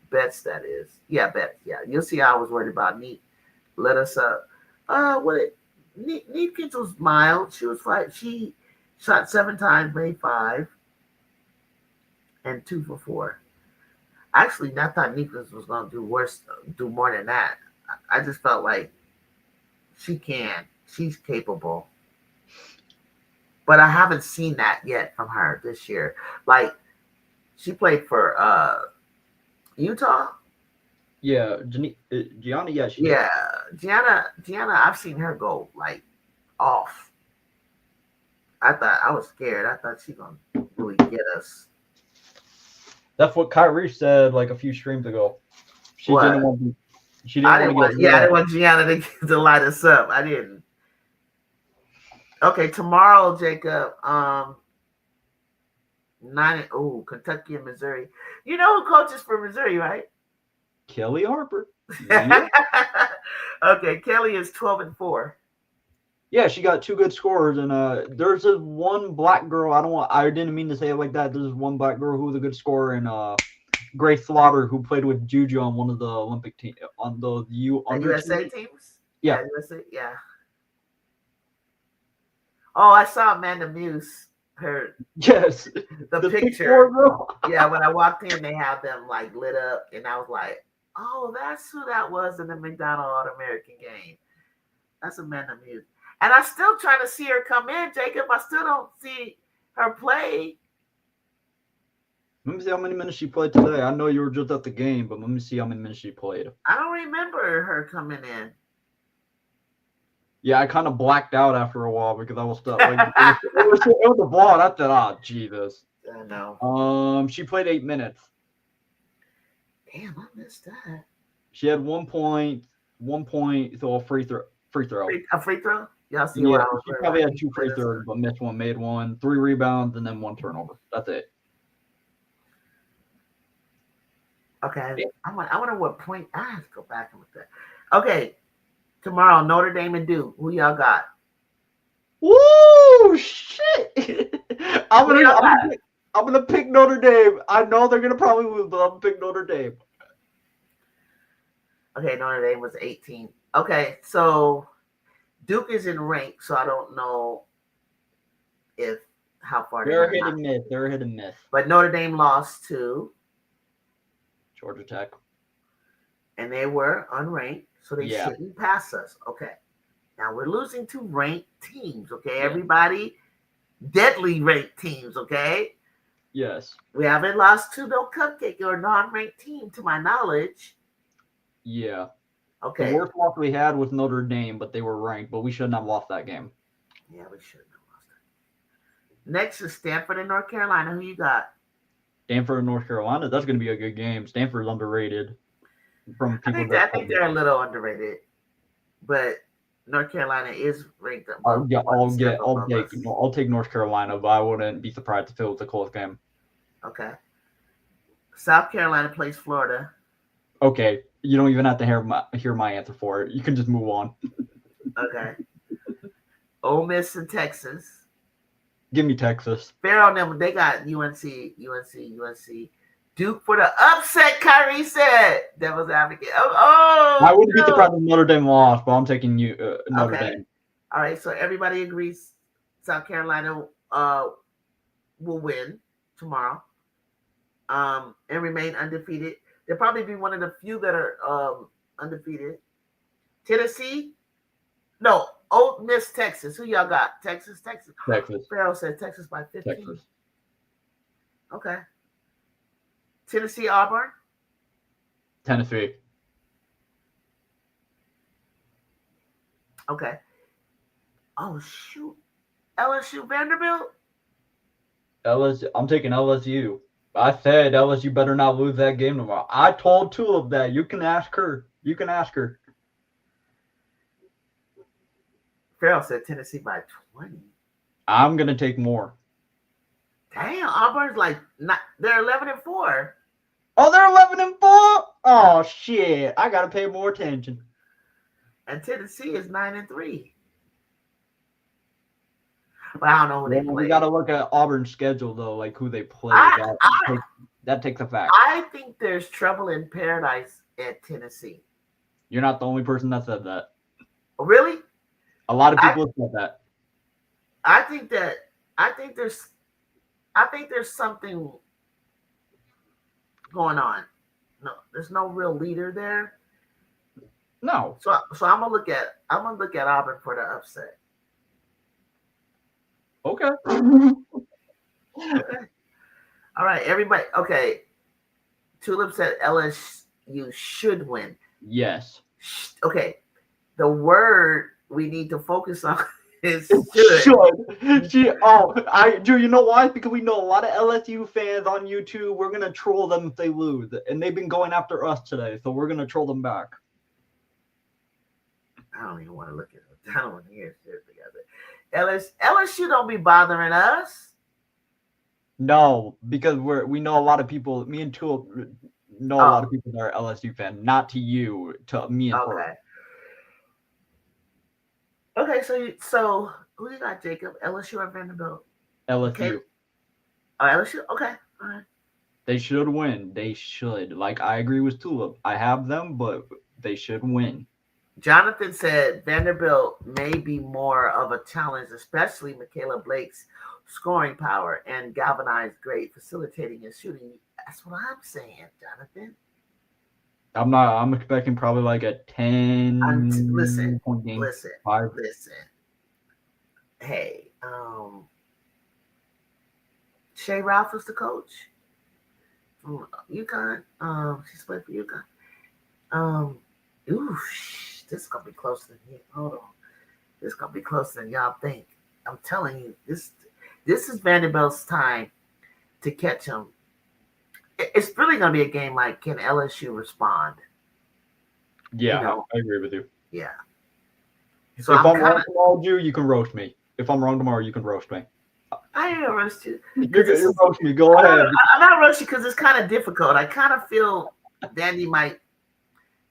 Bets, that is. Yeah, bets. Yeah, you'll see. I was worried about Neat. Let us up. Neat Kitch was mild. She was like, she shot 7 times, made 5, and 2 for 4. Actually, I thought Neat was going to do more than that. I just felt like she's capable. But I haven't seen that yet from her this year. Like, she played for Utah. Yeah, Gianna. Yeah, she did. Yeah, Gianna. I've seen her go like off. I was scared. I thought she gonna really get us. That's what Kyrie said like a few streams ago. She What? didn't want to. She I didn't want didn't to get want. lit Yeah, I didn't up. want Gianna to light us up. I didn't. Okay, tomorrow, Jacob. 9. Oh, Kentucky and Missouri. You know who coaches for Missouri, right? Kelly Harper. Yeah. Okay, Kelly is 12-4. Yeah, she got 2 good scores, and there's this one black girl. I didn't mean to say it like that. There's one black girl who was a good scorer, and Grace Slaughter, who played with Juju on one of the Olympic team on the under USA team. teams. Yeah. USA. Yeah. Oh, I saw Amanda Muse. Her Yes, the picture. picture. Yeah, when I walked in, they had them like lit up, and I was like, "Oh, that's who that was in the McDonald All-American game." That's Amanda Muse, and I'm still trying to see her come in, Jacob. I still don't see her play. Let me see how many minutes she played today. I know you were just at the game, but let me see how many minutes she played. I don't remember her coming in. Yeah, I kind of blacked out after a while because I was stuck. Like, it was a ball. I thought, oh, Jesus. I know. She played 8 minutes. Damn, I missed that. She had 1 point, so a free throw. A free throw? Y'all see Yeah, what I was she probably like, had 2 free throws, but missed one, made one, 3 rebounds, and then 1 turnover. That's it. Okay, yeah. I wonder what point. I have to go back and look at that. Okay, tomorrow, Notre Dame and Duke. Who y'all got? Woo! Shit! I'm gonna pick Notre Dame. I know they're gonna probably lose, but I'm gonna pick Notre Dame. Okay, Notre Dame was 18. Okay, so Duke is in rank, so I don't know how far they're hit and miss. They're hit and miss. But Notre Dame lost to Georgia Tech, and they were unranked, so they shouldn't pass us. Okay, now we're losing to ranked teams. Okay, everybody, deadly ranked teams. Okay. Yes. We haven't lost to no cupcake or non-ranked team, to my knowledge. Yeah. Okay. The worst loss we had was Notre Dame, but they were ranked, but we shouldn't have lost that game. Yeah, we shouldn't have lost that. Next is Stanford and North Carolina. Who you got? Stanford and North Carolina. That's going to be a good game. Stanford's underrated. I think they're a little underrated, but North Carolina is ranked up. I'll take North Carolina, but I wouldn't be surprised if it was a close game. Okay. South Carolina plays Florida. Okay, you don't even have to hear my answer for it. You can just move on. Okay. Ole Miss and Texas. Give me Texas. Fair on them. They got UNC. Duke for the upset, Kyrie said. Devil's advocate. I wouldn't be surprised if Notre Dame lost, but I'm taking Notre Dame. All right, so everybody agrees South Carolina will win tomorrow and remain undefeated. They'll probably be one of the few that are undefeated. Tennessee? No, Ole Miss, Texas. Who y'all got? Texas. Farrell said Texas by 15. Texas. Okay. Tennessee, Auburn? Tennessee. Okay. Oh, shoot. LSU, Vanderbilt? LSU. I'm taking LSU. I said LSU better not lose that game tomorrow. I told Tulip that. You can ask her. Farrell said Tennessee by 20. I'm going to take more. Damn, Auburn's they're 11-4. Oh, they're 11-4? Oh, shit. I got to pay more attention. And Tennessee is 9-3. But I don't know who they play. We got to look at Auburn's schedule, though, like who they play. That takes effect. I think there's trouble in paradise at Tennessee. You're not the only person that said that. Oh, really? A lot of people have said that. I think there's something going on. No, there's no real leader there. No. So I'm gonna look at Auburn for the upset. Okay. Okay. All right, everybody. Okay. Tulip said LSU. you should win. Yes. Okay, the word we need to focus on is should. Should. Drew, you know why? Because we know a lot of LSU fans on YouTube. We're gonna troll them if they lose, and they've been going after us today, so we're gonna troll them back. I don't even want to look at it. I don't want to hear shit together. LSU don't be bothering us. No, because we know a lot of people. Me and Tool know a lot of people that are LSU fans. Not to you, to me and her. Okay, so who you got, Jacob? LSU or Vanderbilt? LSU. Okay. Oh, LSU. Okay, all right. They should win. They should. Like, I agree with Tulip. I have them, but they should win. Jonathan said Vanderbilt may be more of a challenge, especially Michaela Blake's scoring power and galvanized great facilitating and shooting. That's what I'm saying, Jonathan. I'm expecting probably like a 10 listen, point game. Listen. 5. Hey, Shay Ralph is the coach from UConn. She's played for UConn. This is gonna be closer than you. Hold on. This is gonna be closer than y'all think. I'm telling you, this is Vanderbilt's time to catch them. It's really gonna be a game like, can LSU respond? Yeah, I agree with you. Yeah. So if I'm wrong tomorrow, Drew, you can roast me. If I'm wrong tomorrow, you can roast me. I ain't gonna roast you. You're roast me. Go ahead. I'm not roasting because it's kind of difficult. I kind of feel Vandy might,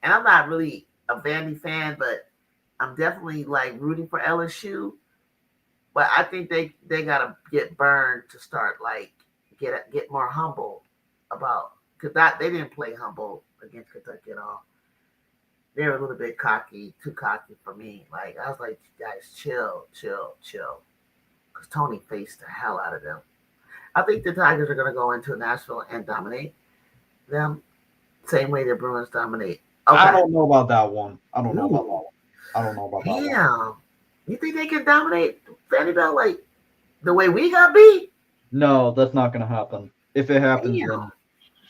and I'm not really a Vandy fan, but I'm definitely like rooting for LSU. But I think they gotta get burned to start like get more humble about, because they didn't play humble against Kentucky at all. They were a little bit cocky, too cocky for me. Like, I was like, guys, chill. Because Tony faced the hell out of them. I think the Tigers are going to go into Nashville and dominate them, same way the Bruins dominate. Okay. I don't know about that one. Damn. You think they can dominate Vanderbilt like the way we got beat? No, that's not going to happen. If it happens, then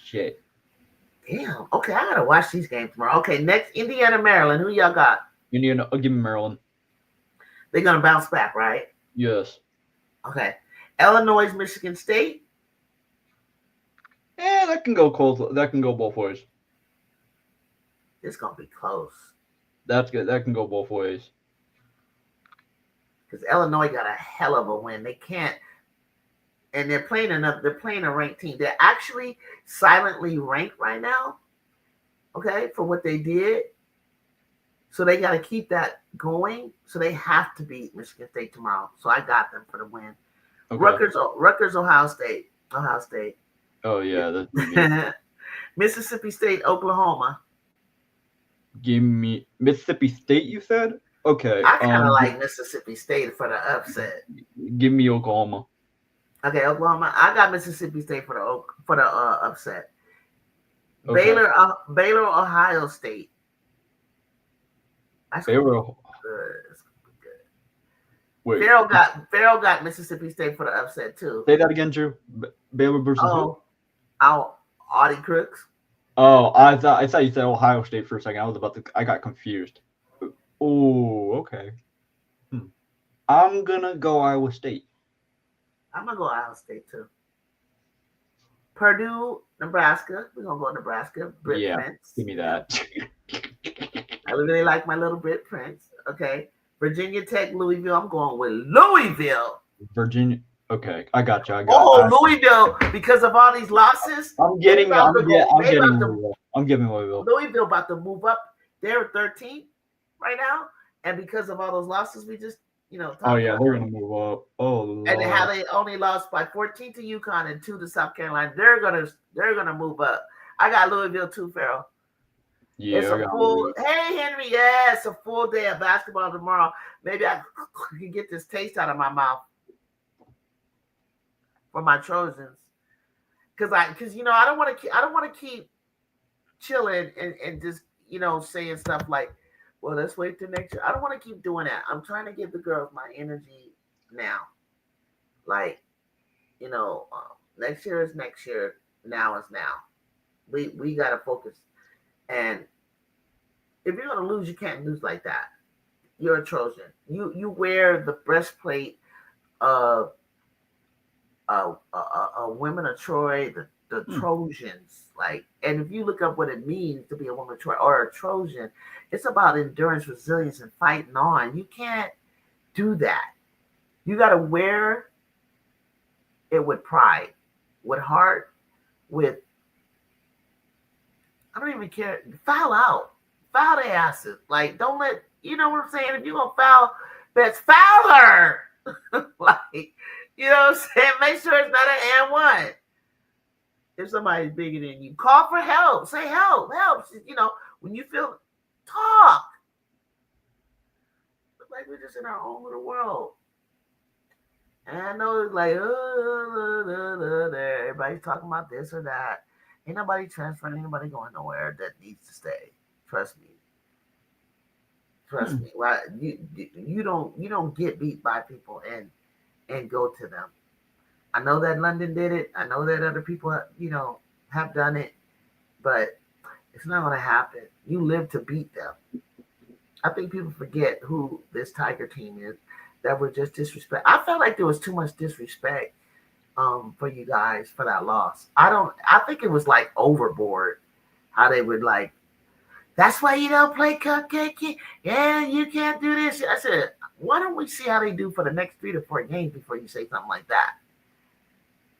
shit. Damn. Okay, I gotta watch these games tomorrow. Okay, next, Indiana, Maryland. Who y'all got? Indiana. I'll give me Maryland. They're gonna bounce back, right? Yes. Okay. Illinois, Michigan State. Yeah, that can go close. That can go both ways. It's gonna be close. That's good. That can go both ways. Because Illinois got a hell of a win. They can't. And they're playing a ranked team. They're actually silently ranked right now, okay, for what they did. So they got to keep that going. So they have to beat Michigan State tomorrow. So I got them for the win. Okay. Rutgers, Ohio State. Oh, yeah. Mississippi State, Oklahoma. Give me Mississippi State, you said? Okay. I kind of like Mississippi State for the upset. Give me Oklahoma. Okay, Oklahoma. I got Mississippi State for the upset. Okay. Baylor, Ohio State. That's Baylor. It's good. Wait. Farrell got Mississippi State for the upset too. Say that again, Drew. Baylor versus who? Audie Crooks. Oh, I thought you said Ohio State for a second. I got confused. Oh, okay. I'm gonna go Iowa State. I'm going to go Iowa State, too. Purdue, Nebraska. We're going to go Nebraska. Britt Prince. Give me that. I really like my little Britt Prince. Okay. Virginia Tech, Louisville. I'm going with Louisville. Virginia. Okay. I got you. Louisville, because of all these losses. I'm giving Louisville. Louisville about to move up. They're 13th right now. And because of all those losses, we just, they're gonna move up. Oh, Lord. And how they only lost by 14 to UConn and 2 to South Carolina. They're gonna move up. I got Louisville too, Farrell. Yeah, it's a full. Hey, Henry, it's a full day of basketball tomorrow. Maybe I can get this taste out of my mouth for my Trojans, because I don't want to keep chilling and just saying stuff like, well, let's wait till next year. I don't want to keep doing that. I'm trying to give the girls my energy now. Like, next year is next year. Now is now. We got to focus. And if you're gonna lose, you can't lose like that. You're a Trojan. You wear the breastplate of women of Troy, the Trojans. Like, and if you look up what it means to be a woman of Troy or a Trojan, it's about endurance, resilience, and fighting on. You can't do that. You got to wear it with pride, with heart, with I don't even care. Foul out, foul their asses. Like, don't let you know what I'm saying. If you gonna foul, Bets, foul her. Like, you know what I'm saying? Make sure it's not an and one. If somebody's bigger than you, call for help. Say help, help. You know, when you feel, talk. Look like we're just in our own little world. And I know it's like, everybody's talking about this or that. Ain't nobody transferring, ain't nobody going nowhere that needs to stay. Trust me. Trust me. Right? You don't get beat by people and go to them. I know that London did it. I know that other people, have done it, but it's not going to happen. You live to beat them. I think people forget who this Tiger team is. That were just disrespect. I felt like there was too much disrespect for you guys for that loss. I think it was like overboard how they would like, that's why you don't play cupcake. Yeah, you can't do this. I said, why don't we see how they do for the next 3 to 4 games before you say something like that?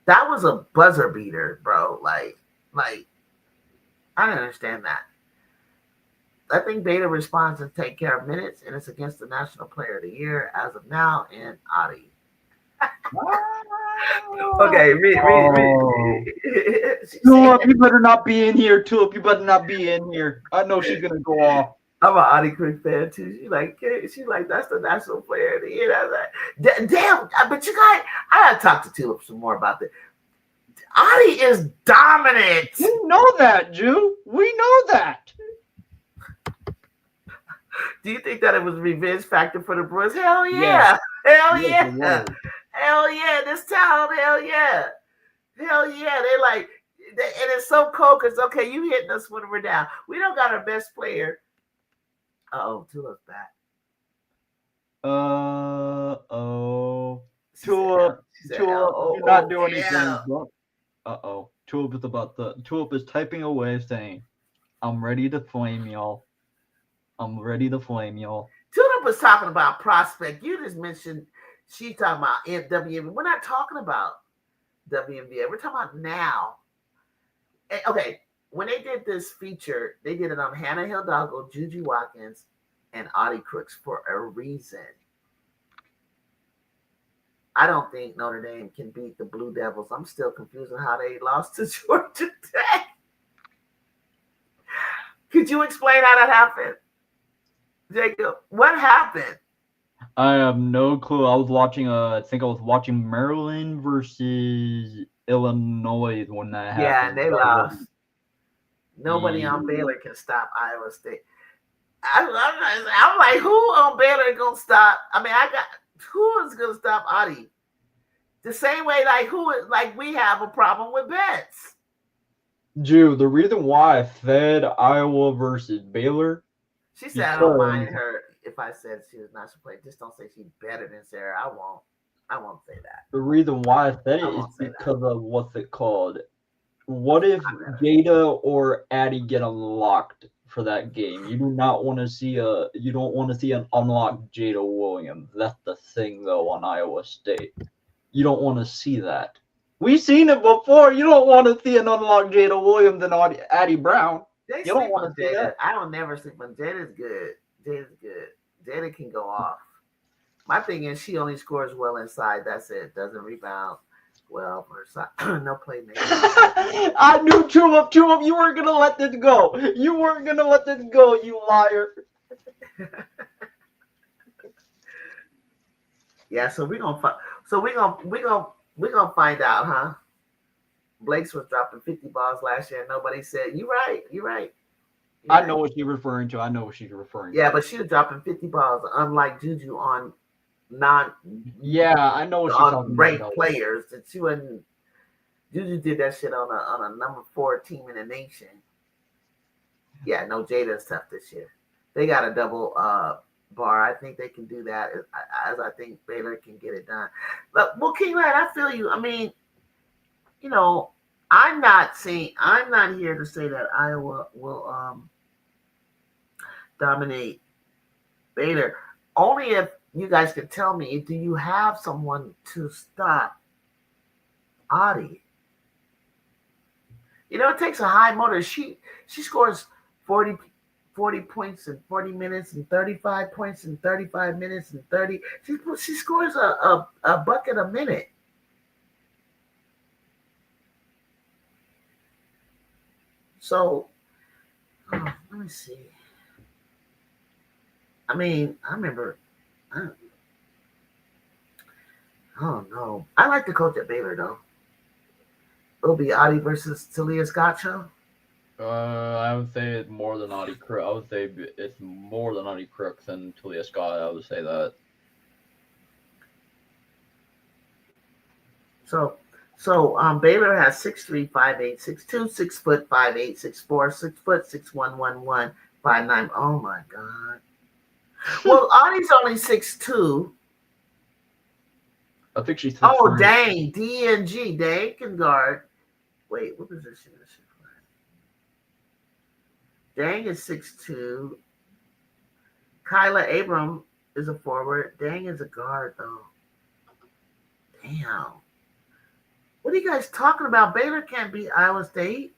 That was a buzzer beater, bro. Like I don't understand that. I think Beta responds and take care of minutes, and it's against the National Player of the Year as of now in Adi. Okay, read. Tulip, you better not be in here. Tulip, you better not be in here. I know she's gonna go off. I'm an Adi Creek fan too. She's like, that's the National Player of the Year. I was like, damn, but you guys, I gotta talk to Tulip some more about this. Adi is dominant. We know that, Jew. We know that. Do you think that it was a revenge factor for the Bruins? Hell yeah. Hell yeah. Hell yeah. This town, hell yeah. Hell yeah. And it's so cold because, okay, you hitting us when we're down. We don't got our best player. Uh-oh, Tulip's back. Tulip, you're not doing anything. Uh-oh. Tulip is typing away saying, I'm ready to flame y'all. Tulip was talking about prospect. You just mentioned she's talking about WNBA. We're not talking about WNBA. We're talking about now. Okay, when they did this feature, they did it on Hannah Hidalgo, Juju Watkins, and Audie Crooks for a reason. I don't think Notre Dame can beat the Blue Devils. I'm still confused on how they lost to Georgia Tech. Could you explain how that happened? Jacob, what happened? I have no clue. I was watching Maryland versus Illinois when that happened. Yeah, and they lost. Nobody on Baylor can stop Iowa State. I'm like, who on Baylor gonna stop? I mean, who is gonna stop Adi? The same way, we have a problem with bets. Jew, the reason why I fed Iowa versus Baylor. She said, I don't mind her if I said she was not to play. Just don't say she's better than Sarah. I won't say that. The reason why I said it is because of what's it called? What if Jada or Addie get unlocked for that game? You don't want to see an unlocked Jada Williams. That's the thing though on Iowa State. You don't want to see that. We've seen it before. You don't want to see an unlocked Jada Williams and Addie Brown. You don't want to see that. I don't never sleep on Jada's good. Jada can go off. My thing is she only scores well inside. That's it. Doesn't rebound well for side. No playmaking. I knew Tulip, you weren't gonna let this go. You weren't gonna let this go, you liar. Yeah, so we're gonna find out, huh? Blake's was dropping 50 balls last year and nobody said, you're right. I know what she's referring to. Yeah, but she was dropping 50 balls, unlike Juju on I know what she's talking about. Ranked players. That she wasn't. Juju did that shit on a number 4 team in the nation. Yeah, no, Jada's tough this year. They got a double bar. I think they can do that as I think Baylor can get it done. But well, King Lad, I feel you. I mean, you know, I'm not here to say that Iowa will dominate Baylor. Only if you guys could tell me, do you have someone to stop Audie? You know, it takes a high motor. She scores 40, 40 points in 40 minutes and 35 points in 35 minutes and 30. She scores a bucket a minute. So, let me see. I mean, I remember, I, I don't know. I like the coach at Baylor, though. It'll be Audie versus Talia Scott show. I would say it's more than Audie Crook. I would say it's more than Audie Crook than Talia Scott. I would say that. So Baylor has 6'3", 5'8", 6'2", 6', 5'8", 6'4", 6', 6'1", 1'1", 5'9". Oh my God. Well, Audie's only 6'2". I think she's. Oh dang, DNG, Dang can guard. Wait, what position is she playing? Dang is 6'2". Kyla Abram is a forward. Dang is a guard though. Damn. What are you guys talking about? Baylor can't beat Iowa State.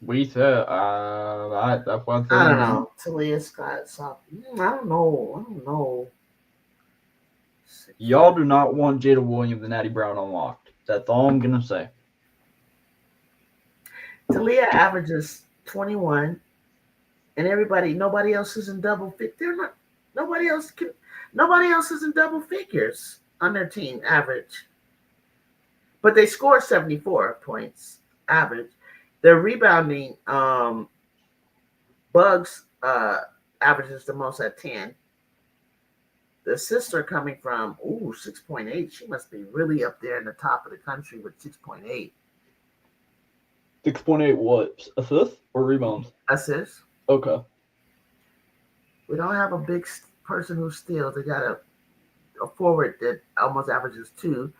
We said that's what I'm saying. I don't know. Talia Scott. I don't know. Y'all do not want Jada Williams and Addie Brown unlocked. That's all I'm gonna say. Talia averages 21, and nobody else is in double figures. They're not. Nobody else is in double figures on their team average. But they score 74 points average. Their rebounding, Bugs averages the most at 10. The sister coming from 6.8. She must be really up there in the top of the country with 6.8. 6.8 what? Assists or rebounds? Assists. Okay. We don't have a big person who steals. They got a forward that almost averages 2,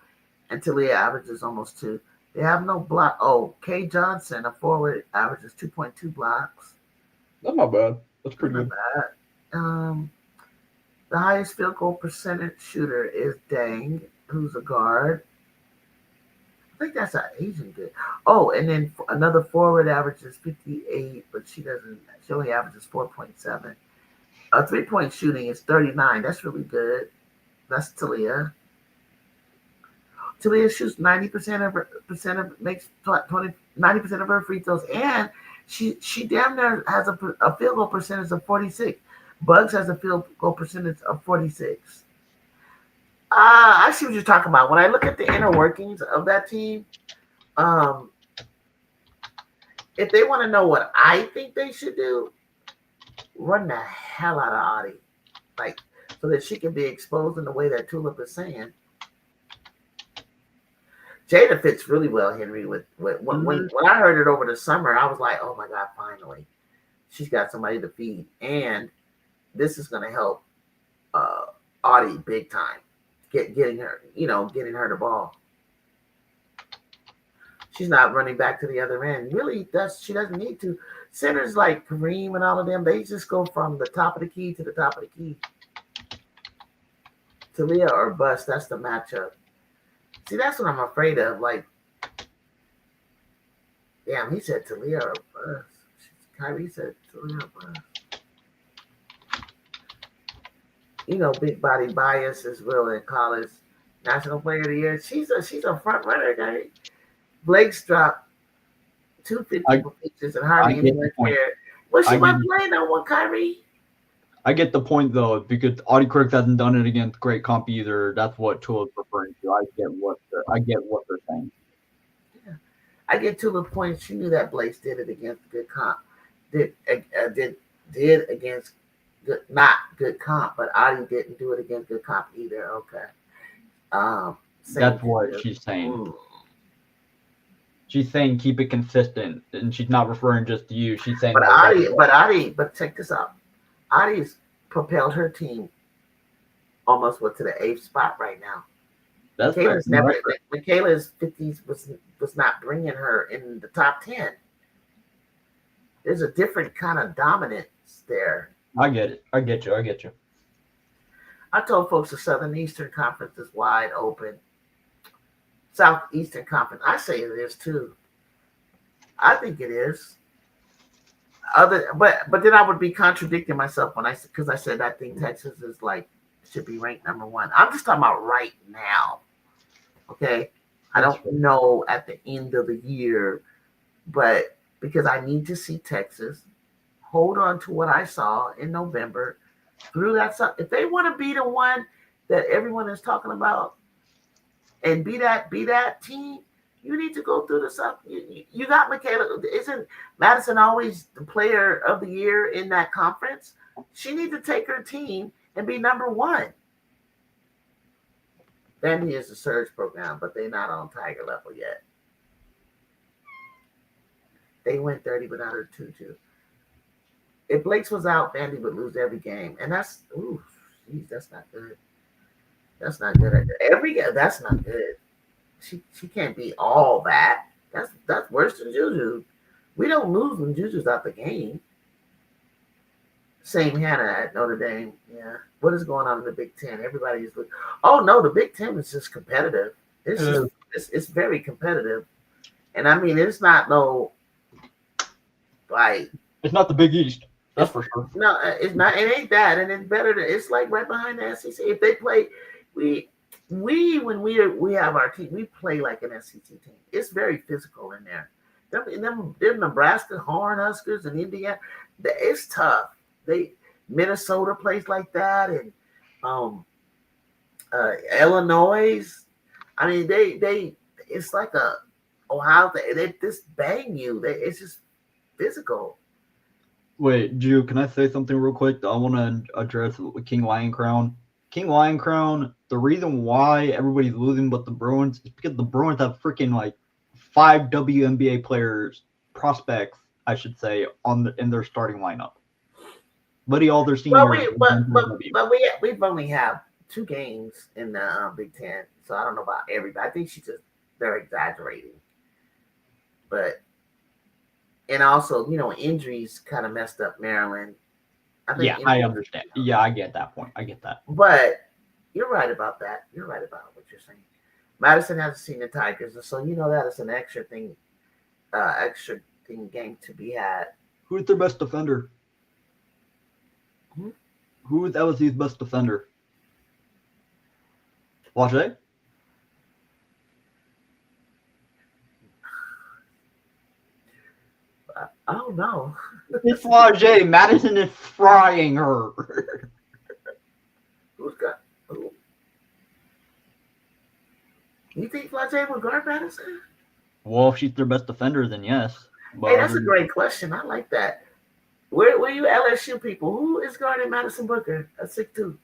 and Talia averages almost 2. They have no block. Oh, Kay Johnson, a forward, averages 2.2 blocks. That's not bad. That's pretty good. Bad. The highest field goal percentage shooter is Dang, who's a guard. I think that's an Asian good. Oh, and then another forward averages 58, but she only averages 4.7. A 3-point shooting is 39. That's really good. That's Talia. Talia shoots 90% makes 90% of her free throws, and she damn near has a field goal percentage of 46. Bugs has a field goal percentage of 46. I see what you're talking about. When I look at the inner workings of that team, if they want to know what I think they should do, run the hell out of Audie, like so that she can be exposed in the way that Tulip is saying. Jada fits really well, Henry. When I heard it over the summer, I was like, oh my God, finally, she's got somebody to feed, and this is going to help Audie big time. Getting her the ball. She's not running back to the other end. Really, she doesn't need to. Centers like Kareem and all of them, they just go from the top of the key to the top of the key. Talia or bust, that's the matchup. See, that's what I'm afraid of. Like, damn, he said Talia or bust. Kyrie said Talia or bust. You know, big body bias is real in college. National Player of the Year. She's a front runner, guy. Blake's dropped 250 pitches and hardly anyone cared. Well, she might play no one, Kyrie. I get the point though, because Audie Crooks hasn't done it against great comp either. That's what Tula's referring to. I get what they're saying. Yeah. I get Tula's point. She knew that Blake did it against good comp. Did against good, not good comp, but Audie didn't do it against good comp either. Okay. That's what she's saying. She's saying keep it consistent, and she's not referring just to you. She's saying, but check this out. Adi's propelled her team almost to the 8th spot right now. That's Michaela's 50s was not bringing her in the top 10. There's a different kind of dominance there. I get it. I get you. I told folks the Southern Eastern Conference is wide open. Southeastern Conference, I say it is too. I think it is. But then I would be contradicting myself because I said I think Texas is should be ranked number 1. I'm just talking about right now. Okay, I don't know at the end of the year, but because I need to see Texas hold on to what I saw in November through that. If they want to be the one that everyone is talking about and be that team, you need to go through the stuff. You got Michaela. Isn't Madison always the player of the year in that conference? She needs to take her team and be number 1. Vandy is a surge program, but they're not on Tiger level yet. They went 30 without her tutu. If Blake's was out, Vandy would lose every game, and that's not good. That's not good. That's not good. She can't be all that. That's worse than Juju. We don't lose when Juju's out the game. Same Hannah at Notre Dame. Yeah. What is going on in the Big Ten? Everybody is looking. Oh no, the Big Ten is just competitive. It's very competitive, and I mean it's not it's not the Big East. That's for sure. No, it's not. It ain't that, and it's better. It's right behind the SEC. If they play, when we have our team, we play like an SEC team. It's very physical in there. Them Nebraska Cornhuskers and Indiana, it's tough. Minnesota plays like that, and Illinois. I mean, they it's like a Ohio. They just bang you. It's just physical. Wait, Drew, can I say something real quick? I want to address King Lion Crown. King Lion Crown, the reason why everybody's losing but the Bruins is because the Bruins have freaking 5 WNBA players, prospects, I should say, in their starting lineup. Buddy, all their seniors. We've only have 2 games in the Big Ten, so I don't know about everybody. I think they're exaggerating, and also injuries kind of messed up Maryland. I understand. Yeah, I get that point. I get that. But you're right about that. You're right about what you're saying. Madison hasn't seen the Tigers, and so that is an extra thing game to be had. Who's their best defender? Who is LSU's best defender? Flage? I don't know. It's Flage. Madison is frying her. Who? You think Flage will guard Madison? Well, if she's their best defender, then yes. But hey, that's a great question. I like that. Where you LSU people? Who is guarding Madison Booker at 6'2"?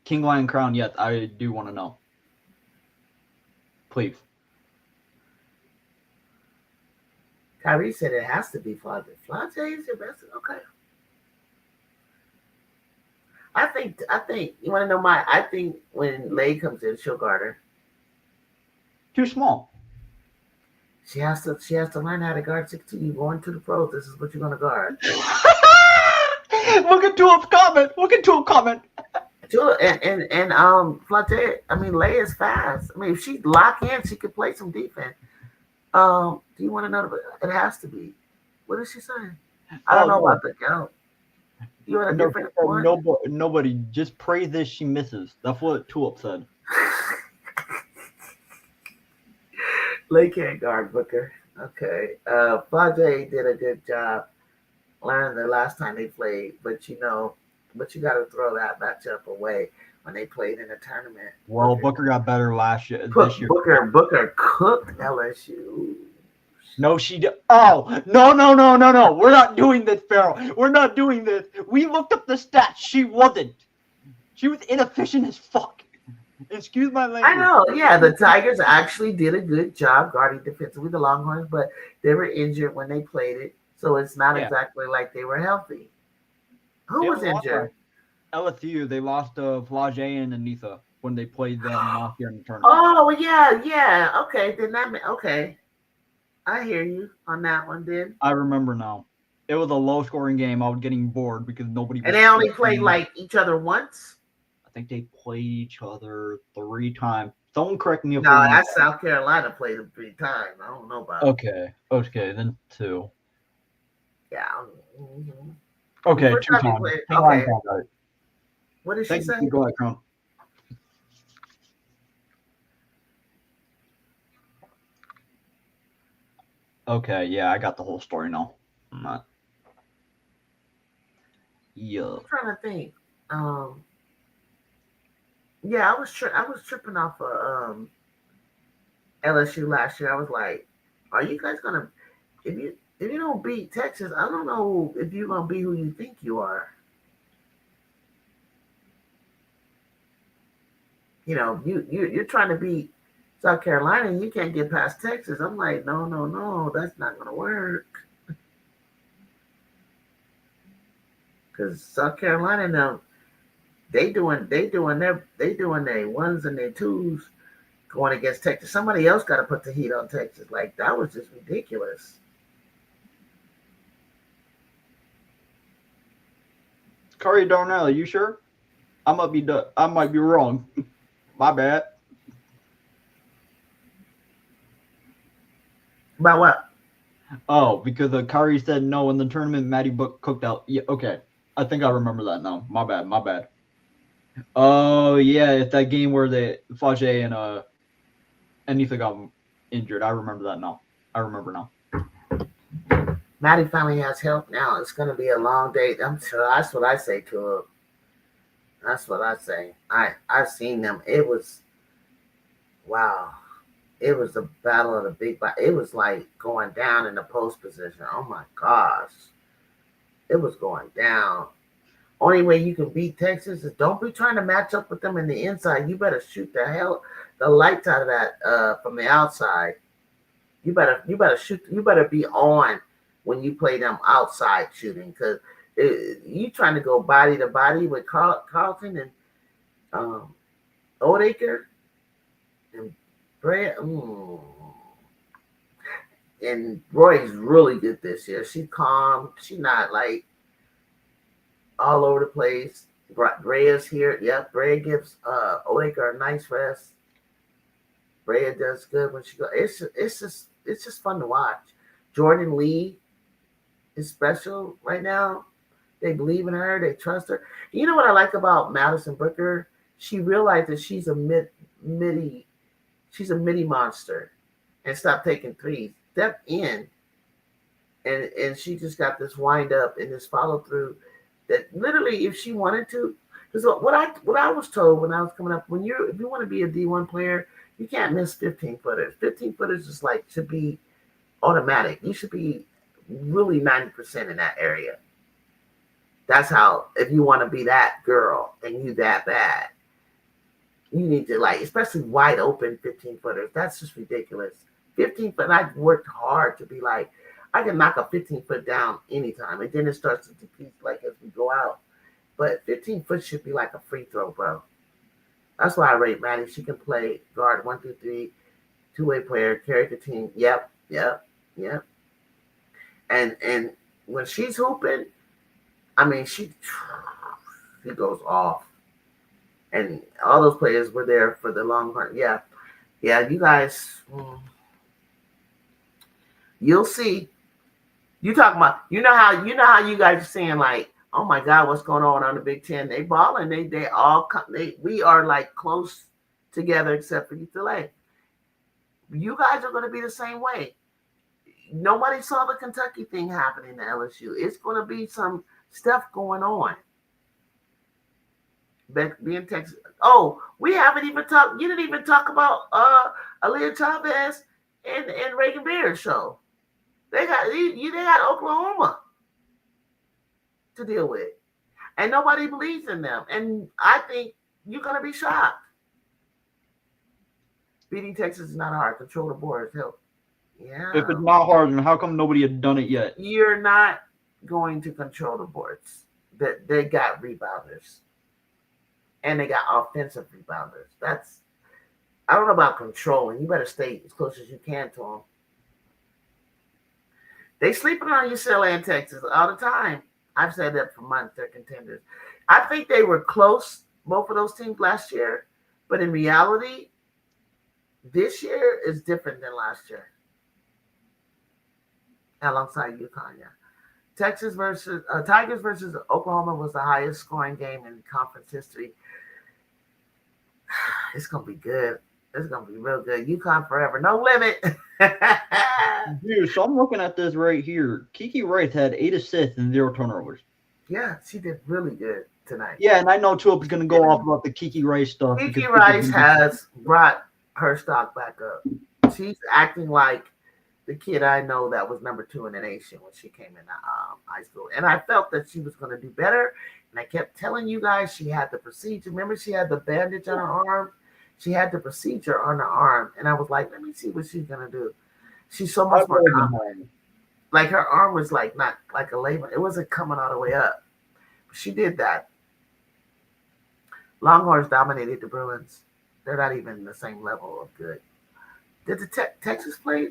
King Lion Crown. Yes, I do want to know. Please. Kyrie said it has to be Flage. Flage is your best. Okay. I think you want to know I think when Lay comes in, she'll guard her. Too small. She has to learn how to guard 6'2". You going to the pros. This is what you're gonna guard. Look into a comment. And Flage, I mean, Lay is fast. I mean, if she lock in, she could play some defense. Do you want to know? It has to be. What is she saying? I don't know about the count. You want a different one? Nobody. Just pray this she misses. That's what Tulip said. Lay can't guard Booker. Okay. Flage did a good job learning the last time they played, but you got to throw that matchup away when they played in a tournament. Well, Booker got better this year. Booker cooked LSU. No, she did. Oh, no. We're not doing this, Farrell. We're not doing this. We looked up the stats. She wasn't. She was inefficient as fuck. Excuse my I language. know, yeah, the Tigers actually did a good job guarding defensively the Longhorns, but they were injured when they played it, so it's not Yeah, exactly like they were healthy. Who they was haven't lost injured? LSU. They lost to Flage and Anitha when they played them last year in the tournament. Oh yeah, yeah. Okay, then okay. I hear you on that one. Then I remember now. It was a low scoring game. I was getting bored because nobody and was. they only played like each other once. I think they played each other 3 times. Someone correct me if No, I'm that's South Carolina played them 3 times. I don't know about. okay, then 2. Yeah. Mm-hmm. The Okay, first 2 time you times. played. Carolina Okay. sounds right. What did she Thank say? you. Go ahead, Crown. Okay, yeah, I got the whole story now. I'm not. Yeah. I'm trying to think. Um. Yeah, I was tripping off of LSU last year. I was like, are you guys gonna if you don't beat Texas, I don't know if you're gonna be who you think you are. You're trying to beat South Carolina and you can't get past Texas. I'm like, no, no, no, that's not gonna work. Because South Carolina now they doing their ones and their twos going against Texas. Somebody else got to put the heat on Texas. Like that was just ridiculous. Curry Darnell, are you sure? I might be wrong. My bad. About what? Oh, because Curry said no in the tournament. Matty Book cooked out. Yeah, okay. I think I remember that now. My bad. My bad. Oh yeah, it's that game where the Flage and Anitha got injured. I remember that now. I remember now. Maddie finally has help now. It's gonna be a long day. I'm sure that's what I say to her. That's what I say. I've seen them. It was wow. It was the battle of the big. It was like going down in the post position. Oh my gosh, it was going down. Only way you can beat Texas is don't be trying to match up with them in the inside. You better shoot the lights out of that from the outside. You better shoot. You better be on when you play them outside shooting because you trying to go body to body with Carlton and um, Oldacre and Brad. And Roy's really good this year. She calm. She not like all over the place. Brea's here. Yep, Brea gives Oaker a nice rest. Brea does good when she goes. It's just fun to watch. Jordan Lee is special right now. They believe in her. They trust her. You know what I like about Madison Booker? She realized that she's a midi. She's a midi monster, and stop taking threes. Step in, and she just got this wind up and this follow through that literally if she wanted to, because what I was told when I was coming up, if you want to be a D1 player, you can't miss 15 footers. 15 footers is like should be automatic. You should be really 90% in that area. That's how if you want to be that girl and you that bad, you need to like especially wide open 15 footers. That's just ridiculous. 15 foot. I've worked hard to be like I can knock a 15-foot down anytime, and then it starts to decrease like as we go out. But 15 foot should be like a free throw, bro. That's why I rate Maddie. She can play guard 1, 2, 3, two-way player, carry the team. Yep, yep, yep. And when she's hooping, I mean she goes off. And all those players were there for the long run. Yeah, yeah. You guys, you'll see. You talking about you know how you guys are saying like, oh my God, what's going on the Big Ten? They balling. They all we are like close together except for UCLA. You guys are going to be the same way. Nobody saw the Kentucky thing happening to LSU. It's going to be some stuff going on. Being Texas. Oh, we haven't even talked. You didn't even talk about Aaliyah Chavez and Reagan Beard's show. They got Oklahoma to deal with, and nobody believes in them. And I think you're gonna be shocked. Beating Texas is not hard. Control the boards. Help. Yeah. If it's not hard, then how come nobody had done it yet? You're not going to control the boards. They got rebounders. And they got offensive rebounders. I don't know about controlling. You better stay as close as you can to them. They sleeping on UCLA and Texas all the time. I've said that for months. They're contenders. I think they were close, both of those teams last year. But in reality, this year is different than last year. Alongside UConn, yeah. Tigers versus Oklahoma was the highest scoring game in conference history. It's gonna be good. It's gonna be real good. UConn forever, no limit. Dude, so I'm looking at this right here. Kiki Rice had 8 assists and 0 turnovers. Yeah, she did really good tonight. Yeah, and I know Tulip is going to go off about the Kiki Rice stuff. Kiki Rice has brought her stock back up. She's acting like the kid I know that was number 2 in the nation when she came in high school. And I felt that she was going to do better. And I kept telling you guys she had the procedure. Remember, she had the bandage on her arm? She had the procedure on her arm. And I was like, let me see what she's going to do. She's so much more confident. Like her arm was like not like a label. It wasn't coming all the way up. She did that. Longhorns dominated the Bruins. They're not even the same level of good. Did the Texas play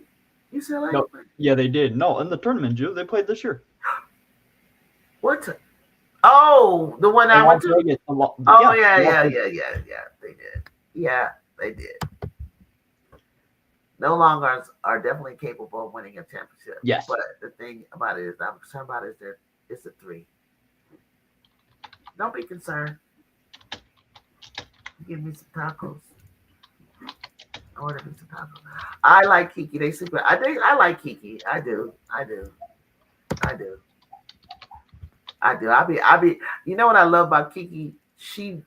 UCLA? No. Yeah, they did. No, in the tournament, Joe, they played this year. What? The one I went to? Yeah. They did. Yeah, they did. No Longhorns are definitely capable of winning a championship. Yes. But the thing about it is, I'm concerned about is that it's a 3. Don't be concerned. Give me some tacos. I ordered me some tacos. I like Kiki. They super. I like Kiki. I do. I'll be. You know what I love about Kiki? She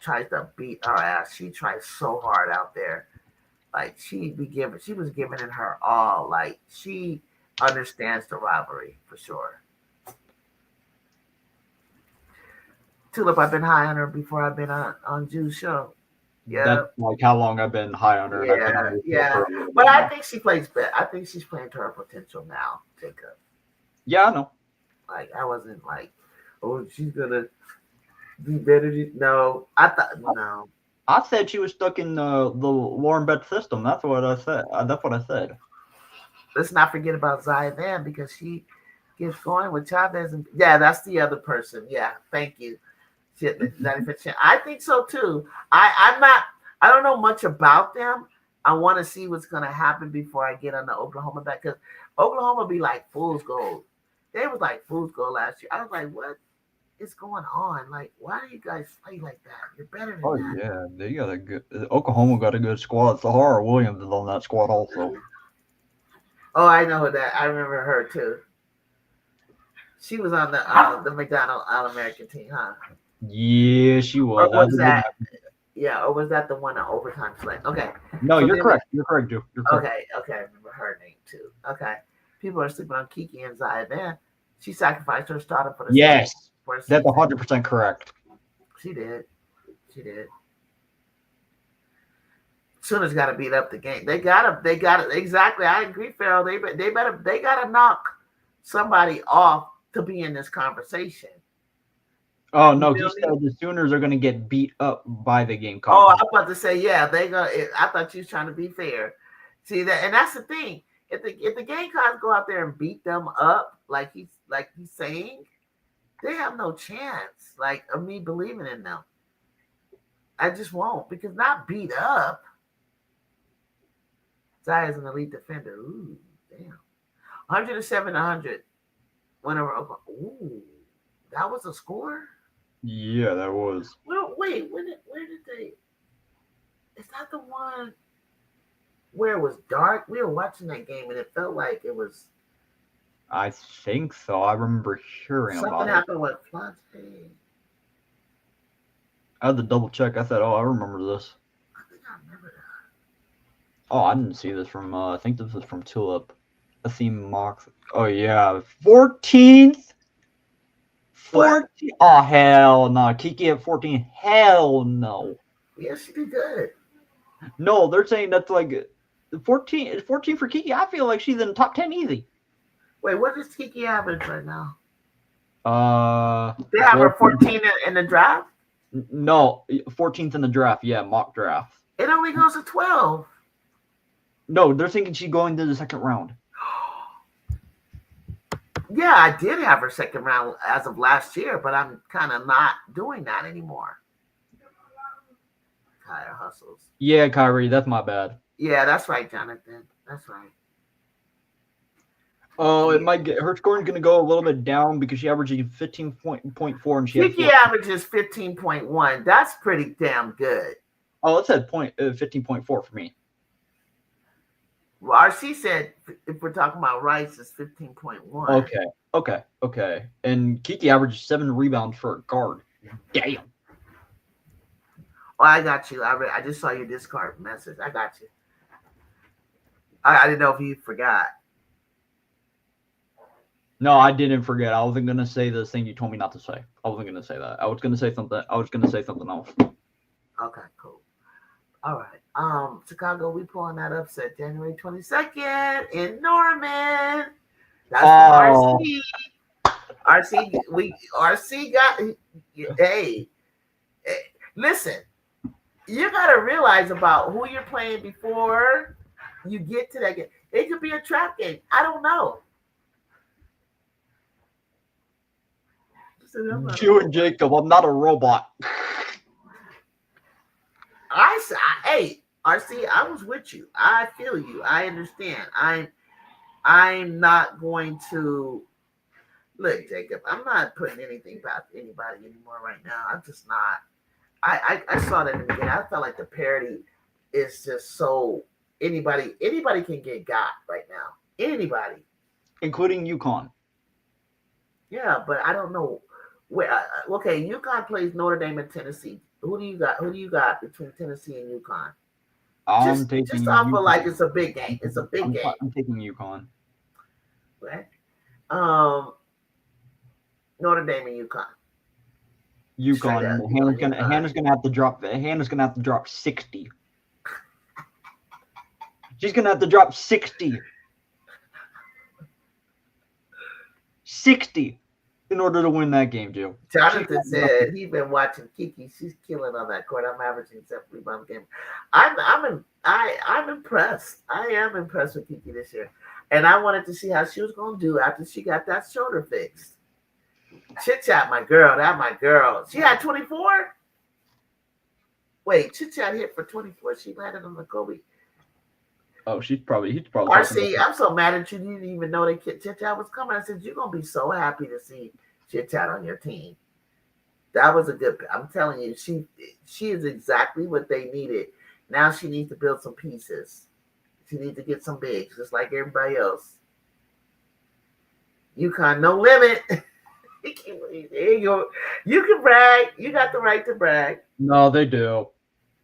tries to beat our ass. She tries so hard out there. Like she was giving it her all. Like she understands the rivalry for sure. Tulip, I've been high on her before I've been on Jude's show. Yeah. That's like how long I've been high on her. Yeah. But I think she plays better. I think she's playing to her potential now, Jacob. Yeah, I know. Like I wasn't like, oh, she's gonna be better. No, I thought no. I said she was stuck in the Lauren Betts system. That's what I said. Let's not forget about Zaya Van because she gets going with Chavez. And yeah, that's the other person. Yeah, thank you. I think so too. I don't know much about them. I want to see what's going to happen before I get on the Oklahoma back because Oklahoma be like fool's gold. They was like fool's gold last year. I was like, what is going on? Like, why do you guys play like that? You're better than that. Yeah, they got a good. Oklahoma got a good squad. Sahara Williams is on that squad also. Oh, I know that. I remember her too. She was on the McDonald All-American team, huh? Yeah, she was. Or was that? Yeah, or was that the one on overtime select? Okay. No, so you're correct. You're correct, Joe. Okay. I remember her name too. Okay. People are sleeping on Kiki and Zaya Van. She sacrificed her starter for the yes. That's 100% correct. She did. Sooners got to beat up the game. They got to exactly. I agree, Farrell. They got to knock somebody off to be in this conversation. Oh no, he said the Sooners are going to get beat up by the Gamecocks. Oh, I was about to say, yeah, they go. I thought you was trying to be fair. See that, and that's the thing. If the Gamecocks go out there and beat them up, like he's saying, they have no chance. Like of me believing in them, I just won't because not beat up. Zaya's an elite defender. Ooh, damn. 107-100. Went over Oklahoma. Ooh, that was a score. Yeah, that was. Well, wait. Where did they? Is that the one where it was dark? We were watching that game and it felt like it was. I think so. I remember hearing about it. Something happened with Flante. I had to double check. I said, "Oh, I remember this." I think I remember that. Oh, I didn't see this from. I think this was from Tulip. I see Mox. Oh yeah, 14th. 14. Oh hell no! Kiki at 14. Hell no. Yeah, she did good. No, they're saying that's like 14 for Kiki. I feel like she's in the top 10 easy. Wait, what is Kiki average right now? They have Well, her 14 in the draft. no, 14th in the draft. Yeah, mock draft. It only goes to 12. No, they're thinking she's going to the second round. Yeah, I did have her second round as of last year, but I'm kind of not doing that anymore. Kyrie hustles. Yeah, Kyrie, that's my bad. Yeah, that's right, Jonathan. That's right. Oh, it might get her scoring going to go a little bit down because she averaging 15.4 and she Kiki averages 15.1. That's pretty damn good. Oh, it said 15.4 for me. Well, RC said if we're talking about Rice, it's 15.1. Okay. And Kiki averaged 7 rebounds for a guard. Damn. Oh, I got you. I just saw your discard message. I got you. I didn't know if you forgot. No, I didn't forget. I wasn't gonna say the thing you told me not to say. I wasn't gonna say that. I was gonna say something else. Okay, cool. All right. Chicago, we pulling that upset January 22nd in Norman. That's RC. RC got. Hey, listen. You gotta realize about who you're playing before you get to that game. It could be a trap game. I don't know. You and Jacob, I'm not a robot. Hey, RC, I was with you. I feel you. I understand. I'm not going to look, Jacob. I'm not putting anything past anybody anymore right now. I'm just not. I saw that in the beginning. I felt like the parody is just so anybody can get got right now. Anybody, including UConn. Yeah, but I don't know where. Okay, UConn plays Notre Dame and Tennessee. Who do you got? Who do you got between Tennessee and UConn? Just off of like it's a big game. It's a big game. I'm taking UConn. Right. Notre Dame and UConn. UConn. Hannah's gonna have to drop. Hannah's gonna have to drop 60. She's gonna have to drop 60. 60 in order to win that game, Joe. Jonathan said he's been watching Kiki. She's killing on that court. I'm averaging 7 rebounds a game. I'm impressed. I am impressed with Kiki this year, and I wanted to see how she was going to do after she got that shoulder fixed. Chit Chat, my girl. That my girl. She had 24. Wait, Chit Chat hit for 24. She landed on the Kobe. Oh, he's probably. RC, I'm so mad at you. You didn't even know that Chit Chat was coming. I said, you're going to be so happy to see Chit Chat on your team. That was a good, I'm telling you, she is exactly what they needed. Now she needs to build some pieces. She needs to get some bigs, just like everybody else. UConn, no limit. There you go. You can brag. You got the right to brag. No, they do.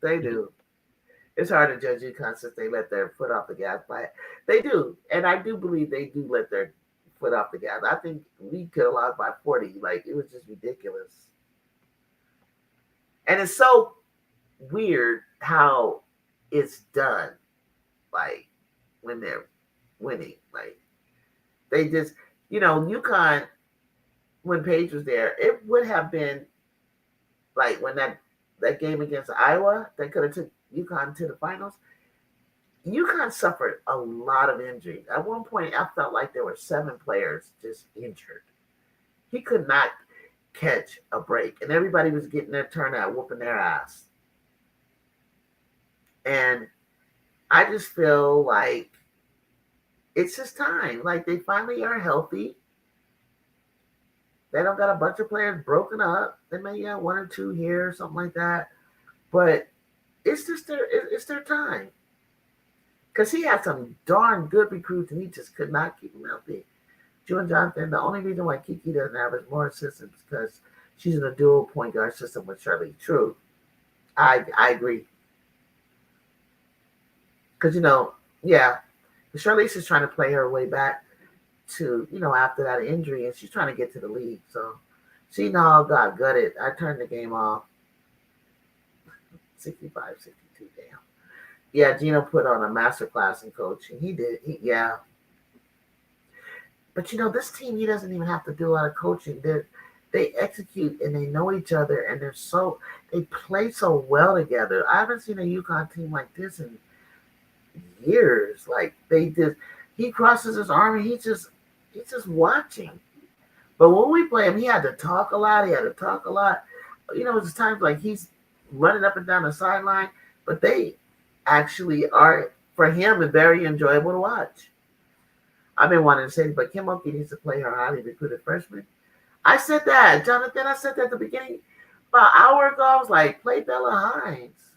They do. It's hard to judge UConn since they let their foot off the gas. But they do. And I do believe they do let their foot off the gas. I think we could have lost by 40. Like, it was just ridiculous. And it's so weird how it's done. Like, when they're winning. Like, they just, UConn, when Paige was there, it would have been like when that game against Iowa that could have took UConn to the finals. UConn suffered a lot of injuries. At one point, I felt like there were 7 players just injured. He could not catch a break, and everybody was getting their turn out, whooping their ass. And I just feel like it's just time. Like, they finally are healthy. They don't got a bunch of players broken up. They may have 1 or 2 here, something like that. But it's just their time. Because he had some darn good recruits, and he just could not keep them healthy. Joe and Jonathan, the only reason why Kiki doesn't average more assists is because she's in a dual point guard system with Shirley. True. I agree. Because, Shirley's just trying to play her way back to, after that injury, and she's trying to get to the league. So she now got gutted. I turned the game off. 65, 62, damn. Yeah, Gino put on a master class in coaching. He did. Yeah. But this team, he doesn't even have to do a lot of coaching. They execute and they know each other and they play so well together. I haven't seen a UConn team like this in years. Like he crosses his arm and he's just watching. But when we play him, he had to talk a lot. He had to talk a lot. There's times like he's running up and down the sideline, but they actually are for him very enjoyable to watch. I've been wanting to say, but Kim Mulkey needs to play her highly recruited freshman. I said that, Jonathan. I said that at the beginning. About an hour ago, I was like, play Bella Hines.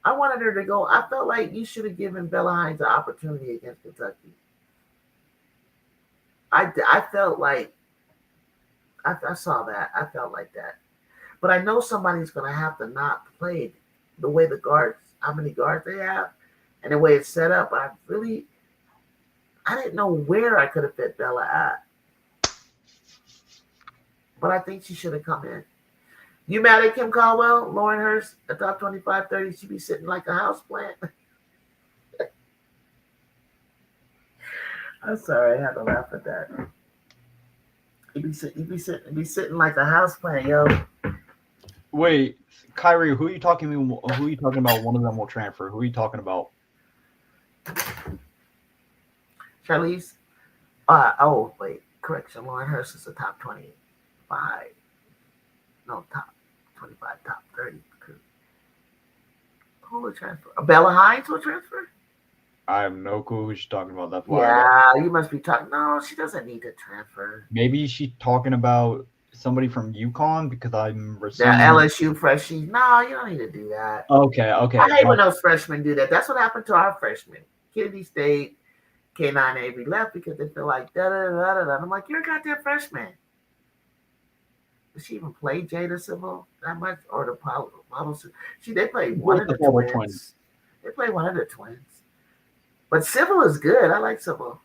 I wanted her to go. I felt like you should have given Bella Hines an opportunity against Kentucky. I felt like I saw that. I felt like that. But I know somebody's going to have to not play the way the guards, how many guards they have, and the way it's set up. I didn't know where I could have fit Bella at. But I think she should have come in. You mad at Kim Caldwell, Lauren Hurst, a top 25, 30? She be sitting like a houseplant. I'm sorry, I had to laugh at that. You be sitting like a houseplant, yo. Wait, Kyrie, who are you talking about? One of them will transfer. Who are you talking about? Charlize. Wait. Correction. Lauren Hurst is a top 25. No, top 25, top 30. Who will transfer? Bella Hines will transfer? I have no clue who she's talking about. That's why. Yeah, you must be talking. No, she doesn't need to transfer. Maybe she's talking about somebody from UConn because I'm receiving the LSU freshie. No, you don't need to do that. Okay. I hate when those freshmen do that. That's what happened to our freshmen. Kennedy State, K9 Avery left because they feel like da-da-da-da-da. I'm like, you're a goddamn freshman. Did she even play Jada Civil that much? Or the models? They played one of the twins. They played one of the twins. But Civil is good. I like Civil.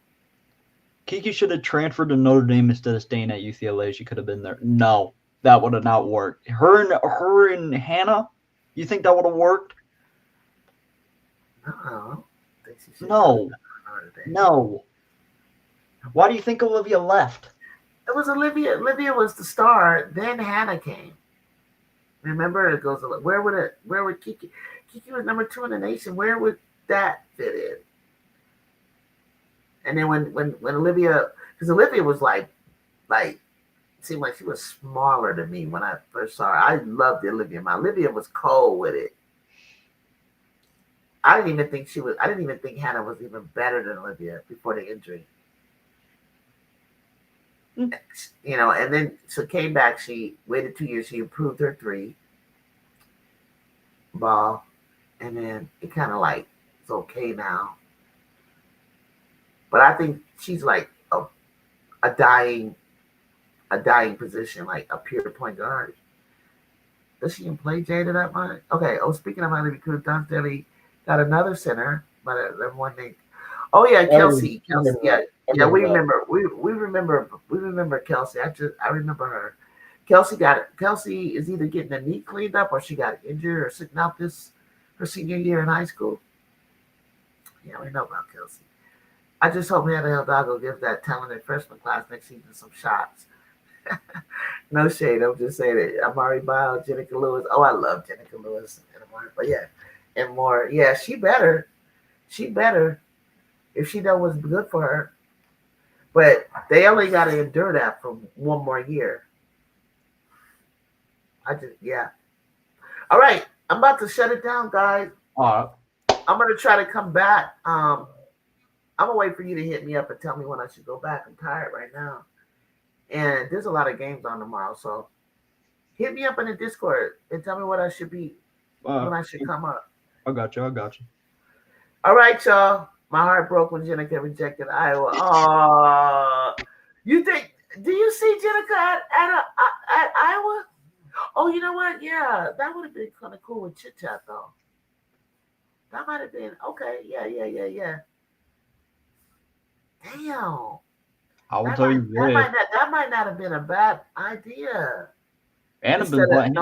Kiki should have transferred to Notre Dame instead of staying at UCLA. She could have been there. No, that would have not worked. Her and Hannah, you think that would have worked? No. Why do you think Olivia left? It was Olivia. Olivia was the star. Then Hannah came. Remember, it goes. Where would Kiki? Kiki was number 2 in the nation. Where would that fit in? And then when Olivia, because Olivia was like, seemed like she was smaller than me when I first saw her. I loved Olivia. Olivia was cold with it. I didn't even think Hannah was even better than Olivia before the injury. And then so came back. She waited 2 years. She improved her 3 ball, and then it kind of like it's okay now. But I think she's like a dying position, like a pure point guard. Does she even play Jada that much? Okay. Oh, speaking of highly recruited, Don Staley got another center, but everyone named. Oh yeah, Kelsey. Kelsey. Yeah. We remember Kelsey. I remember her. Kelsey is either getting a knee cleaned up or she got injured or sitting out her senior year in high school. Yeah, we know about Kelsey. I just hope Hannah Hidalgo gives that talented freshman class next season some shots. No shade. I'm just saying it. Amari Bile, Jenica Lewis. Oh, I love Jenica Lewis and Amari. But yeah, and more. Yeah, she better. If she knows what's good for her. But they only got to endure that for one more year. Yeah. All right. I'm about to shut it down, guys. I'm going to try to come back. I'm going to wait for you to hit me up and tell me when I should go back. I'm tired right now. And there's a lot of games on tomorrow. So hit me up in the Discord and tell me what I should be, when I should come up. I got you. All right, y'all. My heart broke when Jenica rejected Iowa. Oh, do you see Jenica at Iowa? Oh, you know what? Yeah, that would have been kind of cool with Chit Chat, though. That might have been okay. Yeah. Damn. I will tell you what. That might not have been a bad idea. And instead of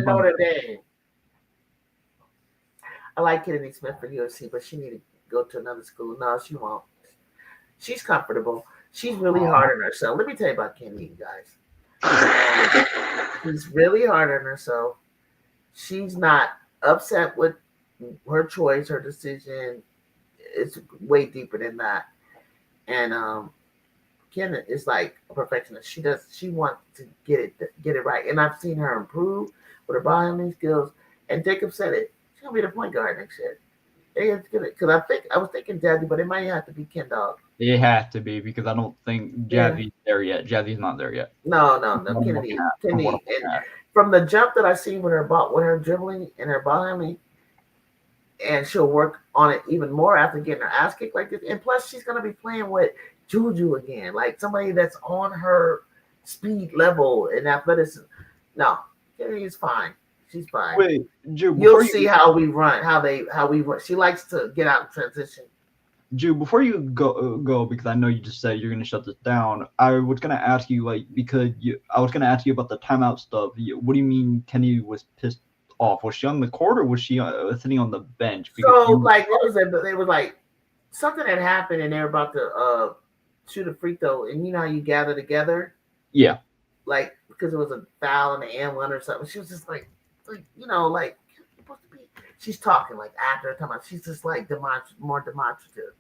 Notre Dame. I like Kennedy Smith for USC, but she need to go to another school. No, she won't. She's comfortable. She's really hard on herself. Let me tell you about Kennedy, guys. She's really hard on herself. She's not upset with her choice, her decision. It's way deeper than that. And Ken is like a perfectionist. She wants to get it right. And I've seen her improve with her ball handling skills. And Jacob said it. She's gonna be the point guard next year. Because I was thinking Jazzy, but it might have to be Ken Dog. It has to be because I don't think Jazzy's there yet. Jazzy's not there yet. No. Kennedy. And from the jump that I seen with her dribbling and her ball handling, and she'll work on it even more after getting her ass kicked like this. And plus, she's gonna be playing with Juju again, like somebody that's on her speed level and athleticism. No, Kennedy is fine. She's fine. Wait, Ju, you'll see how we run, how we run. She likes to get out of transition. Ju, before you go, because I know you just said you're gonna shut this down. I was gonna ask you, like, I was gonna ask you about the timeout stuff. What do you mean Kennedy was pissed off? Was she on the court or was she sitting on the bench? Because so, like, they was like something had happened and they were about to shoot a free throw, and you know how you gather together? Yeah. Like, because it was a foul in the M1 or something. She was just like you know, like, supposed to be. She's talking like after a time. She's just like more demonstrative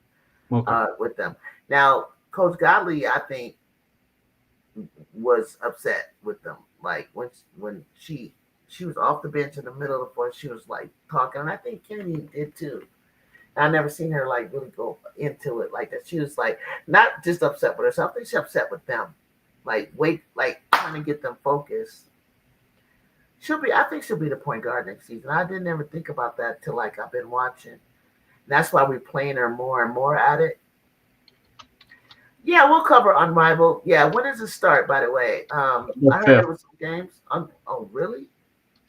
with them. Now, Coach Godley, I think, was upset with them. Like when she was off the bench in the middle of the floor, she was like talking, and I think Kennedy did too. I never seen her like really go into it like that. She was like not just upset with herself. I think she's upset with them. Like trying to get them focused. I think she'll be the point guard next season. I didn't ever think about that till like I've been watching. And that's why we're playing her more and more at it. Yeah, we'll cover Unrivaled. Yeah, when does it start, by the way? I heard there was some games. Oh, really?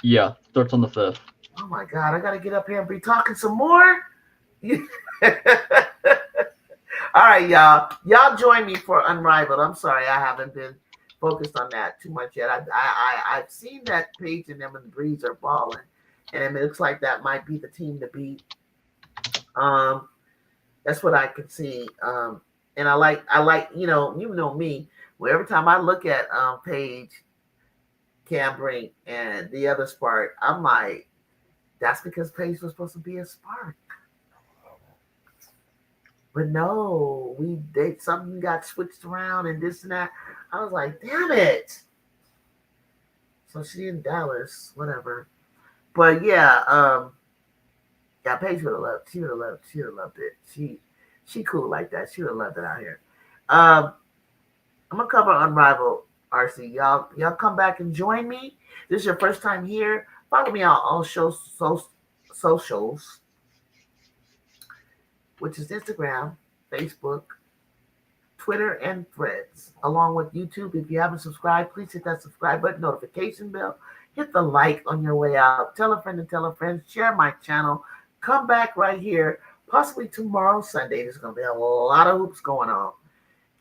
Yeah, starts on the 5th. Oh my God, I gotta get up here and be talking some more. All right, y'all. Y'all join me for Unrivaled. I'm sorry, I haven't been focused on that too much yet. I've seen that Paige and them and the Breeze are balling, and it looks like that might be the team to beat. That's what I can see. And I like you know me. Well, every time I look at Paige, Cambrink, and the other Spark, I'm like, that's because Paige was supposed to be a Spark. But no, something got switched around and this and that. I was like, damn it. So she in Dallas, whatever. But yeah, Paige would have loved. She would have loved it. She cool like that. She would have loved it out here. I'm gonna cover Unrivaled, RC. Y'all come back and join me. This is your first time here. Follow me on all socials, which is Instagram, Facebook, Twitter, and Threads, along with YouTube. If you haven't subscribed, please hit that subscribe button, notification bell, hit the like on your way out. Tell a friend and tell a friend. Share my channel. Come back right here, possibly tomorrow, Sunday. There's going to be a lot of hoops going on.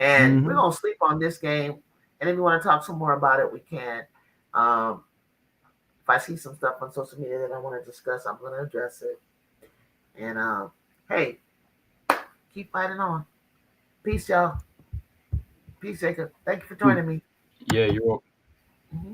And we're going to sleep on this game. And if you want to talk some more about it, we can. If I see some stuff on social media that I want to discuss, I'm going to address it. And, hey, keep fighting on. Peace, y'all. Peace, Jacob. Thank you for joining me. Yeah, you're welcome. Mm-hmm.